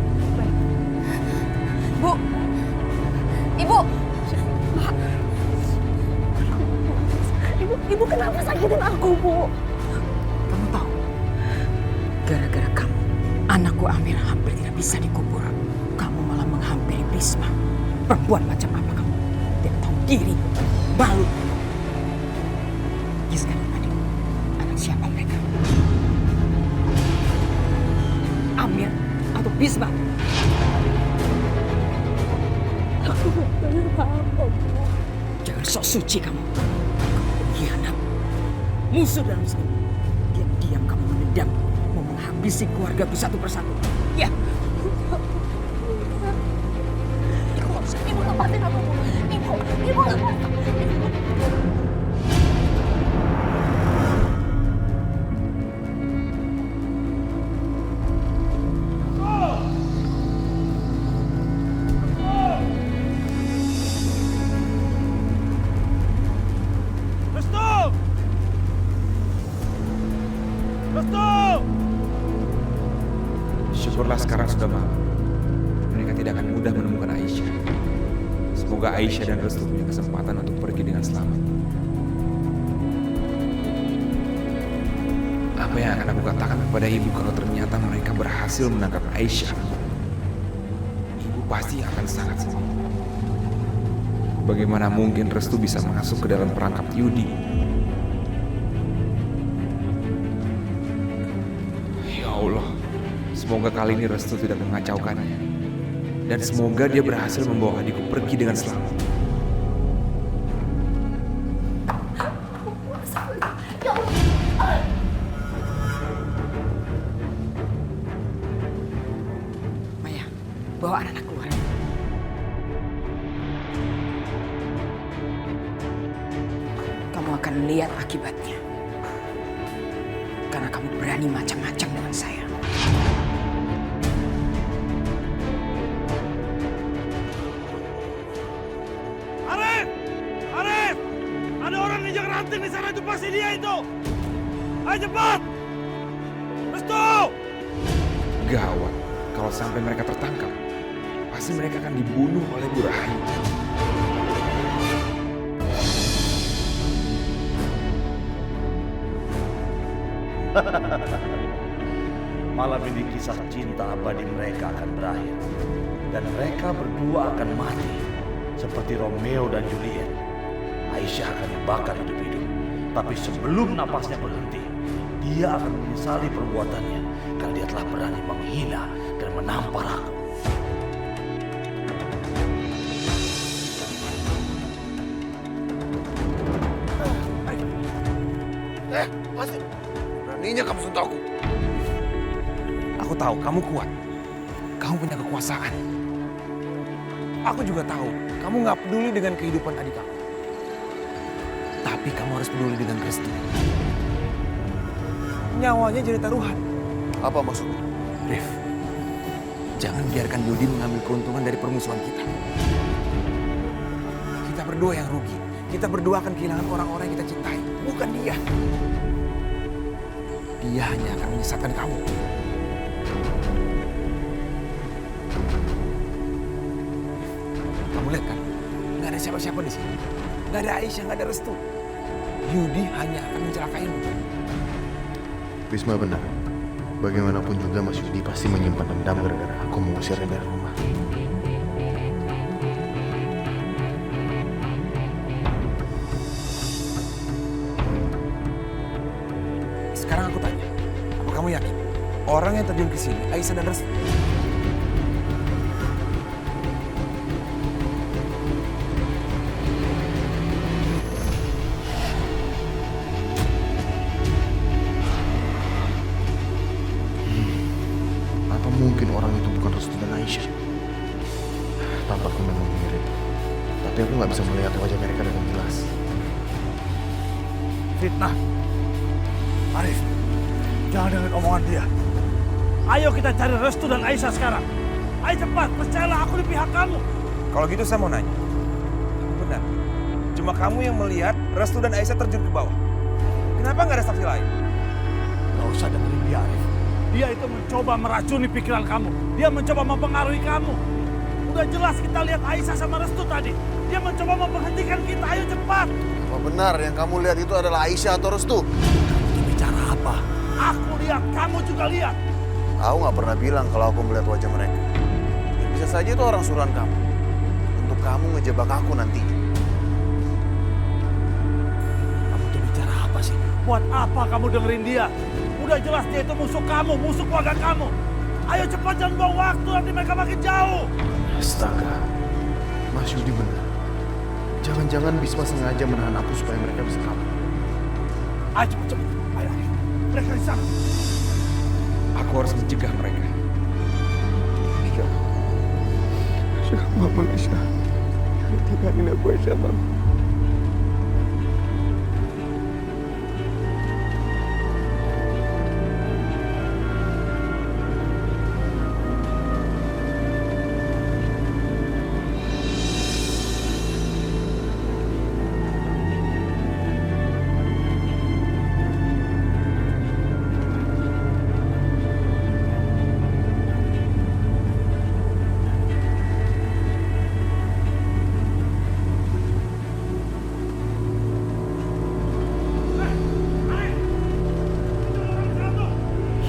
Bu, Ibu. Ibu kenapa sakitin aku, Bu? Gara-gara kamu, anakku Amir hampir tidak bisa dikubur. Kamu malah menghampiri Bisma. Perempuan macam apa kamu? Tidak tahu diri, malu. Ya sekarang tadi, anak siapa mereka? Amir atau Bisma? Aku gak pernah apa-apa, Bu. Jangan sok suci kamu. Pengkhianat. Musuh dalam sini. Diam-diam kamu mendendam. Mau menghabisi keluargaku satu persatu. Ya. Ibu lepasin aku. Ibu lepasin. Syukurlah sekarang sudah malam. Mereka tidak akan mudah menemukan Aisyah. Semoga Aisyah dan Restu punya kesempatan untuk pergi dengan selamat. Apa yang akan aku katakan kepada ibu kalau ternyata mereka berhasil menangkap Aisyah? Ibu pasti akan sangat sedih. Bagaimana mungkin Restu bisa masuk ke dalam perangkap Yudi? Ya Allah, semoga kali ini Restu tidak mengacaukannya. Dan semoga dia berhasil membawa adikku pergi dengan selamat. Maya, bawa anak-anak keluar. Kamu akan lihat akibatnya. Karena kamu berani macam-macam dengan saya. Arif! Ada orang injak ranting di sana, itu pasti dia itu! Ayo cepat! Restu! Gawat, kalau sampai mereka tertangkap, pasti mereka akan dibunuh oleh Bu Rahayu. Malam ini kisah cinta abadi mereka akan berakhir. Dan mereka berdua akan mati. Seperti Romeo dan Juliet. Aisyah akan dibakar hidup-hidup. Tapi sebelum napasnya berhenti, dia akan menyesali perbuatannya. Karena dia telah berani menghina dan menampar aku. Pasti beraninya kamu sentuh aku. Aku tahu kamu kuat. Kamu punya kekuasaan. Aku juga tahu kamu nggak peduli dengan kehidupan adik kamu. Tapi kamu harus peduli dengan Restu. Nyawanya jadi taruhan. Apa maksudnya? Rif, jangan biarkan Yudi mengambil keuntungan dari permusuhan kita. Kita berdua yang rugi. Kita berdua akan kehilangan orang-orang yang kita cintai. Bukan dia. Dia hanya akan menyesatkan kamu. Kamu lihat kan? Nggak ada siapa-siapa di sini. Nggak ada Aisyah, nggak ada Restu. Yudi hanya akan mencelakaimu. Bisma benar. Bagaimanapun juga Mas Yudi pasti menyimpan dendam gara-gara aku mengusirnya dari rumah. Sekarang aku tanya, apa kamu yakin orang yang terjun ke sini Aisyah dan Restu? Apa mungkin orang itu bukan Restu dan Aisyah? Tampaknya memang mirip. Tapi aku nggak bisa melihat wajah mereka dengan jelas. Fitnah. Arif, jangan dengar omongan dia. Ayo kita cari Restu dan Aisyah sekarang. Ayo cepat, percayalah aku di pihak kamu. Kalau gitu saya mau nanya. Benar, cuma kamu yang melihat Restu dan Aisyah terjun ke bawah. Kenapa nggak ada saksi lain? Gak usah dengerin dia, Arif. Dia itu mencoba meracuni pikiran kamu. Dia mencoba mempengaruhi kamu. Udah jelas kita lihat Aisyah sama Restu tadi. Dia mencoba memberhentikan kita. Ayo cepat. Apa benar yang kamu lihat itu adalah Aisyah atau Restu? Bicara apa? Aku lihat kamu juga juga lihat. Aku nggak pernah bilang kalau aku melihat wajah mereka. Ya, bisa saja itu orang suruhan kamu. Untuk kamu ngejebak aku nantinya. Kamu tuh bicara apa sih? Buat apa kamu dengerin dia? Udah jelas dia itu musuh kamu, musuh keluarga kamu. Ayo cepat, jangan buang waktu, nanti mereka makin jauh. Astaga, Mas Yudi benar. Jangan-jangan Bisma sengaja menahan aku supaya mereka bisa kabur. Ayo cepet. Ayo. Mereka di sana. Aku harus mencegah mereka. Mama bisa. Tinggalin aku aja, Mama.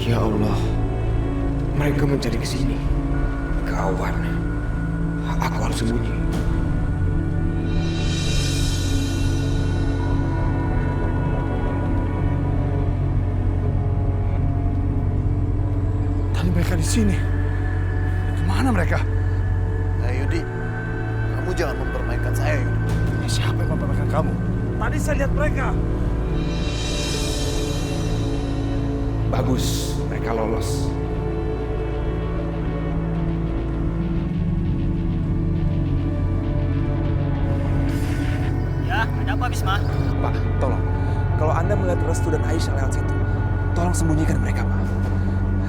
Ya Allah, mereka mencari ke sini. Kawan, aku harus sembunyi. Tadi mereka di sini. Kemana mereka? Yudi, kamu jangan mempermainkan saya, Yudi. Siapa yang mempermainkan kamu? Tadi saya lihat mereka. Bagus, mereka lolos. Ya, ada apa Bisma? Pak, tolong. Kalau Anda melihat Restu dan Aisyah lewat situ, tolong sembunyikan mereka, Pak.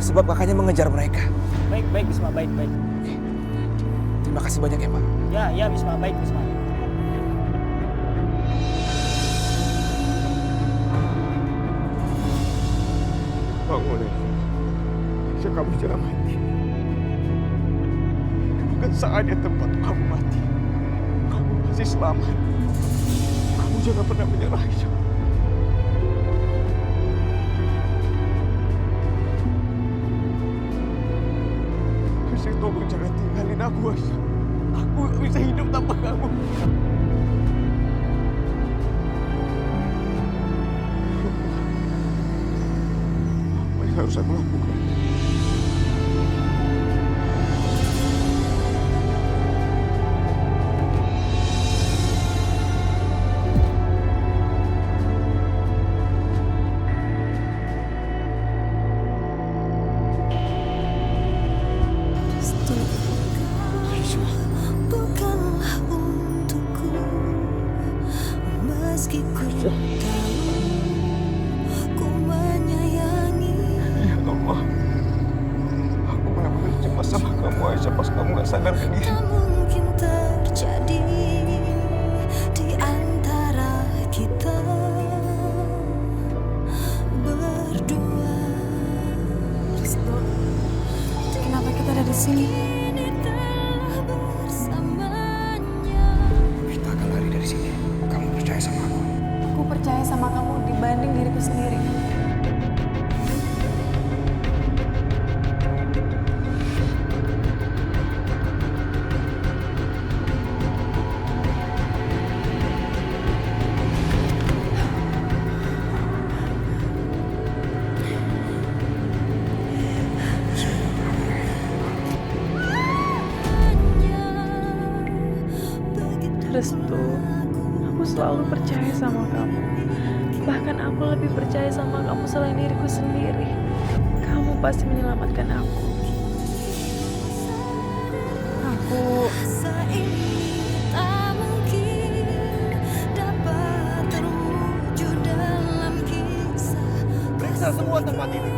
Sebab kakaknya mengejar mereka. Baik Bisma, baik. Terima kasih banyak ya, Pak. Ya Bisma, baik Bisma. Bangun, Aisyah, kamu jangan mati. Bukan saatnya tempat kamu mati. Kamu masih selamat. Kamu jangan pernah menyerah, Aisyah. Aisyah, tolong jangan tinggalin aku, Aisyah. Aku gak bisa hidup tanpa kamu. Apa yang harus aku lakukan? Bukanlah untukku, meski ku tahu ku menyayangi. Ya Allah, aku benar-benar cemas sama kamu, Aisyah, pas kamu gak sadarkan diri. Tak mungkin terjadi di antara kita berdua. Restu, kenapa kita ada di sini? Kita akan lari dari sini. Kamu percaya sama aku? Aku percaya sama kamu dibanding diriku sendiri. Restu, aku selalu percaya sama kamu. Bahkan aku lebih percaya sama kamu selain diriku sendiri. Kamu pasti menyelamatkan aku. Rasa ini tak mungkin dapat terwujud dalam kisah. Periksa semua tempat ini.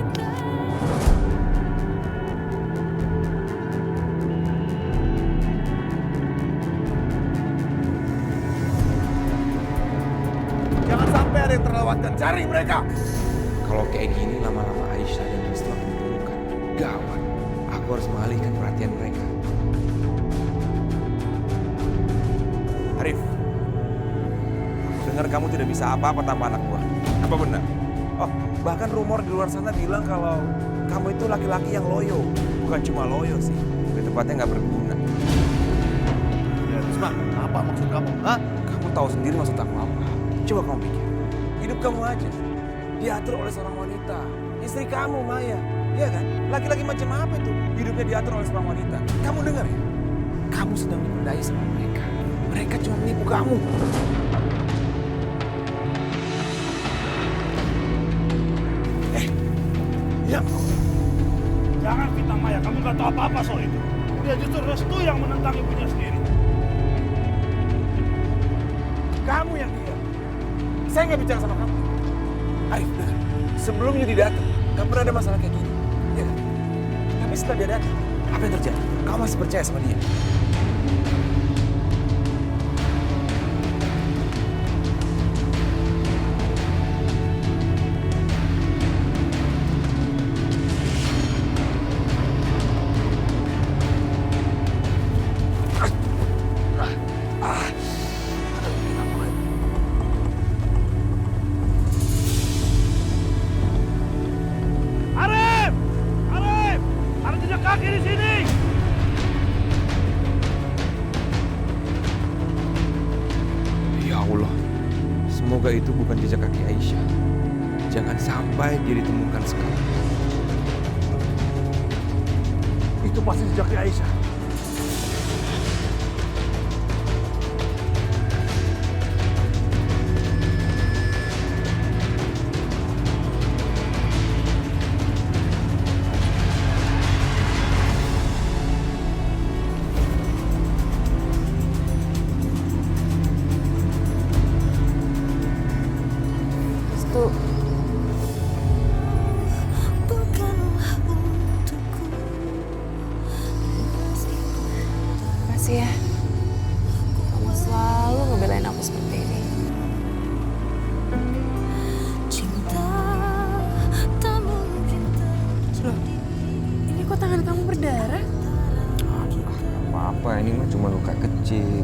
Jangan sampai ada yang terlewatkan. Cari mereka. Kalau kayak gini lama-lama Aisyah dan Restu akan ditemukan. Gawat. Aku harus mengalihkan perhatian mereka. Arif, aku dengar kamu tidak bisa apa-apa tanpa anak buah. Apa benar? Oh, bahkan rumor di luar sana bilang kalau kamu itu laki-laki yang loyo. Bukan cuma loyo sih, lebih tepatnya nggak berguna. Ya, Bisma, apa maksud kamu? Hah? Kamu tahu sendiri maksud aku apa. Coba kamu pikir. Hidup kamu aja diatur oleh seorang wanita. Istri kamu, Maya. Iya kan? Laki-laki macam apa itu? Hidupnya diatur oleh seorang wanita. Kamu dengar ya? Kamu sedang diperdaya sama mereka. Mereka cuma menipu kamu. Ya, jangan fitnah Maya. Kamu nggak tahu apa-apa soal itu. Dia justru Restu yang menentang ibunya sendiri. Kamu yang dia. Saya nggak bicara sama kamu. Arif, dengar. Sebelum Yudi datang, nggak pernah ada masalah kayak gini. Ya kan? Tapi setelah dia datang, apa yang terjadi? Kamu masih percaya sama dia? Arif! Arif! Ada jejak kaki di sini! Ya Allah, semoga itu bukan jejak kaki Aisyah. Jangan sampai dia ditemukan sekarang. Itu pasti jejaknya Aisyah. Restu, makasih ya. Kamu selalu ngebelain aku seperti ini. Loh, ini kok tangan kamu berdarah? Apa-apa, ini mah cuma luka kecil.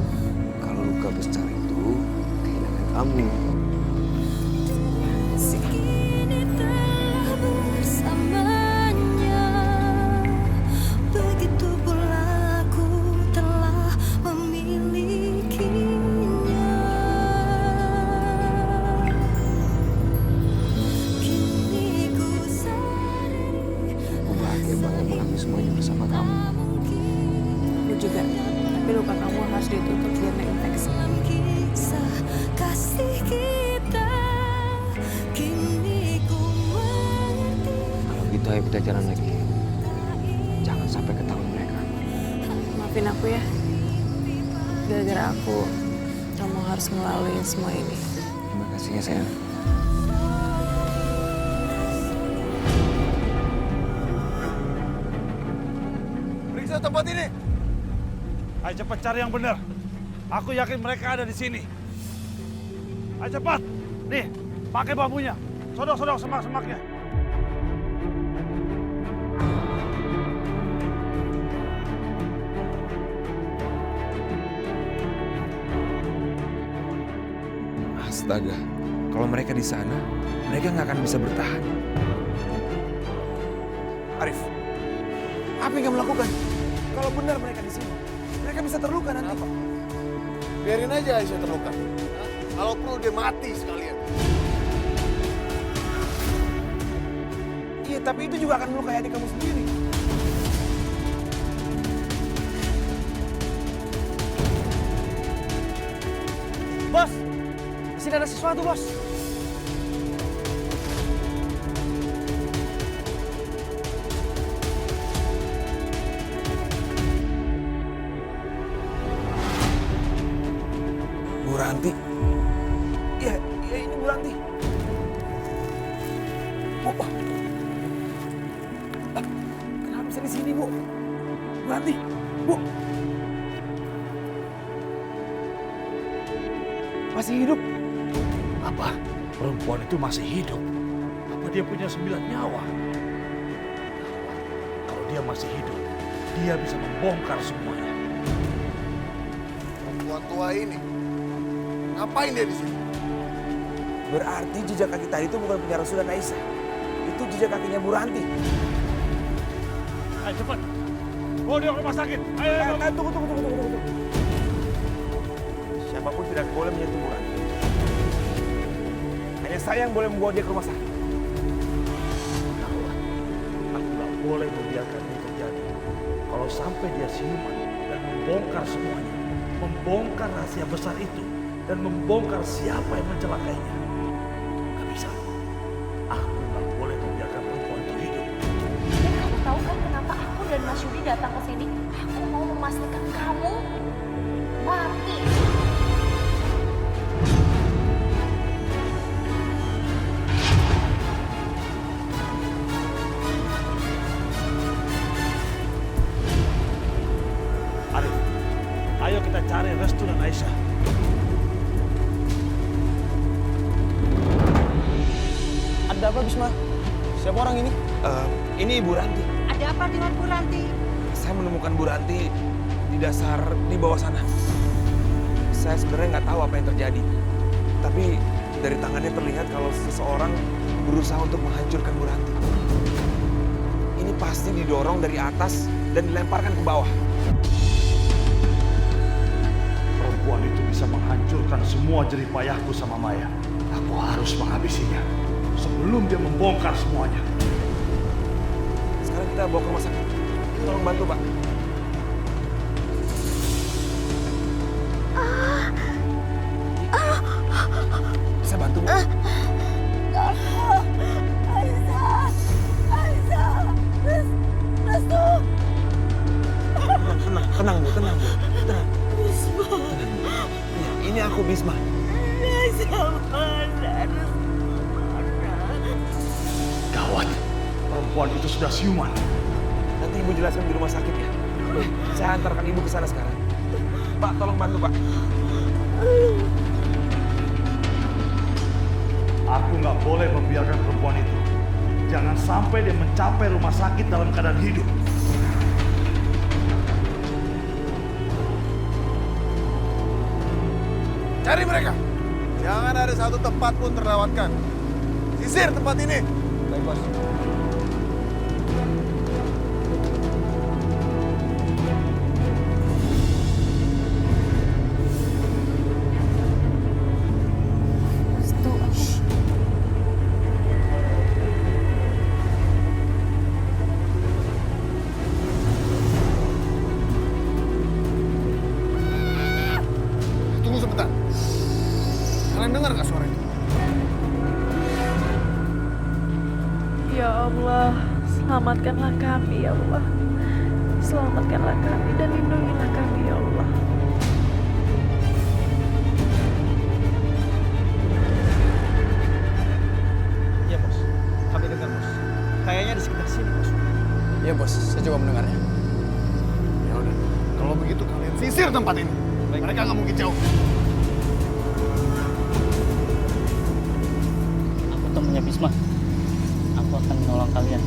Kalau luka besar itu kehilangan kamu. Bersamanya, begitu pula aku telah memilikinya. Kini ku sadari Aku bahagia banget mengalami semuanya bersama kamu. Aku juga, tapi luka kamu harus ditutup biar nggak infeksi. kisah kasih kita, kini ku mengerti. Kalau gitu ayo kita jalan lagi. Jangan sampai ketahuan mereka. Maafin aku ya. Gara-gara aku, kamu harus melalui semua ini. Terima kasih ya sayang. Periksa tempat ini. Ayo cepat cari yang benar. Aku yakin mereka ada di sini. Ayo cepat. Nih, pakai bambunya. Sodok-sodok semak-semaknya. Astaga, kalau mereka di sana, mereka nggak akan bisa bertahan. Arif, apa yang kamu lakukan? Kalau benar mereka di sini, mereka bisa terluka nanti. Apa? Biarin aja Aisyah terluka. Hah? Kalau perlu dia mati sekalian. Iya, tapi itu juga akan melukai adik kamu sendiri. Bos, di sini ada sesuatu, Bos. Bu Ranti. Iya, iya ini Bu Ranti. Bu, kenapa bisa di sini, Bu? Bu Ranti, Bu. Masih hidup? Apa? Perempuan itu masih hidup? Apa dia punya 9 nyawa? Kalau dia masih hidup, dia bisa membongkar semuanya. Perempuan tua ini, ngapain dia di sini? Berarti jejak kaki tadi itu bukan punya Restu dan Aisyah. Itu jejak kakinya Bu Ranti. Ayo cepat. Bawa dia ke rumah sakit. Ayo. Tunggu. Siapapun tidak boleh menyentuh Bu Ranti. Hanya saya yang boleh membawa dia ke rumah sakit. Aku nggak boleh membiarkan ini terjadi. Kalau sampai dia siuman dan membongkar semuanya, membongkar rahasia besar itu, dan membongkar siapa yang mencelakainya. Gak bisa. Aku nggak boleh membiarkan perempuan itu hidup. Dan kamu tahu kan kenapa aku dan Mas Yudi datang ke sini? Aku mau memastikan kamu mati. Arif, ayo kita cari Restu dan Aisyah. Ada apa, Bisma? Siapa orang ini? Ini Ibu Ranti. Ada apa dengan Bu Ranti? Saya menemukan Bu Ranti di dasar di bawah sana. Saya sebenarnya nggak tahu apa yang terjadi. Tapi dari tangannya terlihat kalau seseorang berusaha untuk menghancurkan Bu Ranti. Ini pasti didorong dari atas dan dilemparkan ke bawah. Perempuan itu bisa menghancurkan semua jerih payahku sama Maya. Aku harus menghabisinya sebelum dia membongkar semuanya. Sekarang kita bawa ke rumah sakit. Tolong bantu, Pak. Bisa bantu, Bu? Tenang, Bu. Tenang. Ya, ini aku, Bisma. Gawat, perempuan itu sudah siuman. Nanti Ibu jelaskan di rumah sakit ya. Saya antarkan Ibu ke sana sekarang. Pak, tolong bantu, Pak. Aku nggak boleh membiarkan perempuan itu. Jangan sampai dia mencapai rumah sakit dalam keadaan hidup. Cari mereka. Jangan ada satu tempat pun terlewatkan. Sisir tempat ini. Baik, Bos. Tunggu sebentar. Kalian dengar nggak suara itu? Ya Allah, selamatkanlah kami ya Allah. Selamatkanlah kami dan lindungilah kami ya Allah. Iya, Bos. Kami dengar, Bos. Kayaknya di sekitar sini, Bos. Iya, Bos. Saya coba mendengarnya. Ya udah. Kalau begitu kalian sisir tempat ini. Mereka nggak mungkin jauh. Aku temannya Bisma. Aku akan menolong kalian.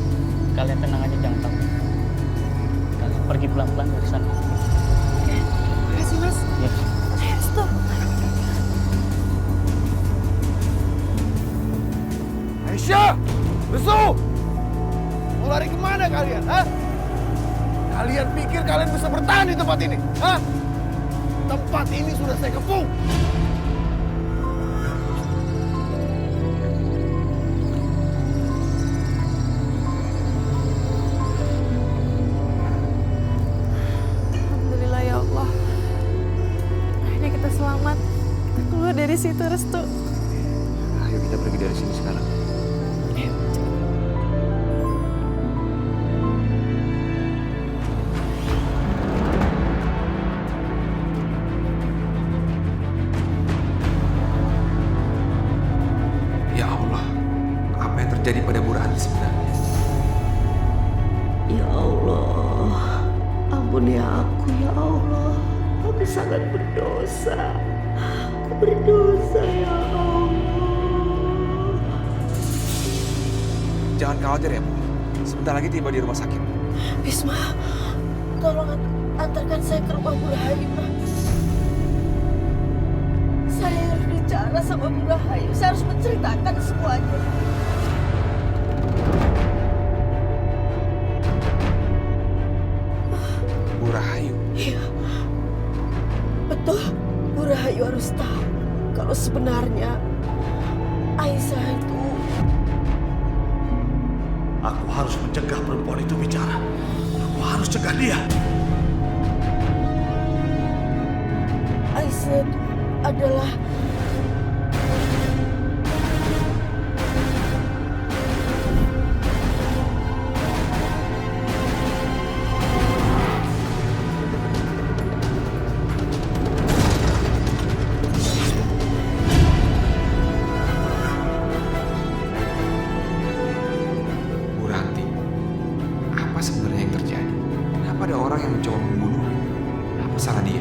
Kalian tenang aja, jangan takut. Kalian pergi pelan-pelan dari sana. Oke, makasih Mas. Ya. Ayo, stop. Aisyah! Restu! Mau lari kemana kalian? Hah? Kalian pikir kalian bisa bertahan di tempat ini? Hah? Tempat ini sudah saya kepung. Alhamdulillah ya Allah. Akhirnya kita selamat. Kita keluar dari situ, Restu. Ayo kita pergi dari sini sekarang. Ya Allah, apa yang terjadi pada Bu Ranti sebenarnya? Ya Allah, ampuni aku ya Allah. Aku sangat berdosa. Aku berdosa ya Allah. Jangan khawatir ya, Bu. Sebentar lagi tiba di rumah sakit. Bisma, tolong antarkan saya ke rumah Bu Rahimah. Saya harus bicara sama Bu Rahayu. Saya harus menceritakan semuanya. Bu Rahayu? Iya. Betul. Bu Rahayu harus tahu kalau sebenarnya Aisyah itu... Aku harus mencegah perempuan itu bicara. Aku harus cegah dia. Aisyah itu adalah... Bu Ranti, apa sebenarnya yang terjadi? Kenapa ada orang yang mencoba membunuh? Apa salah dia?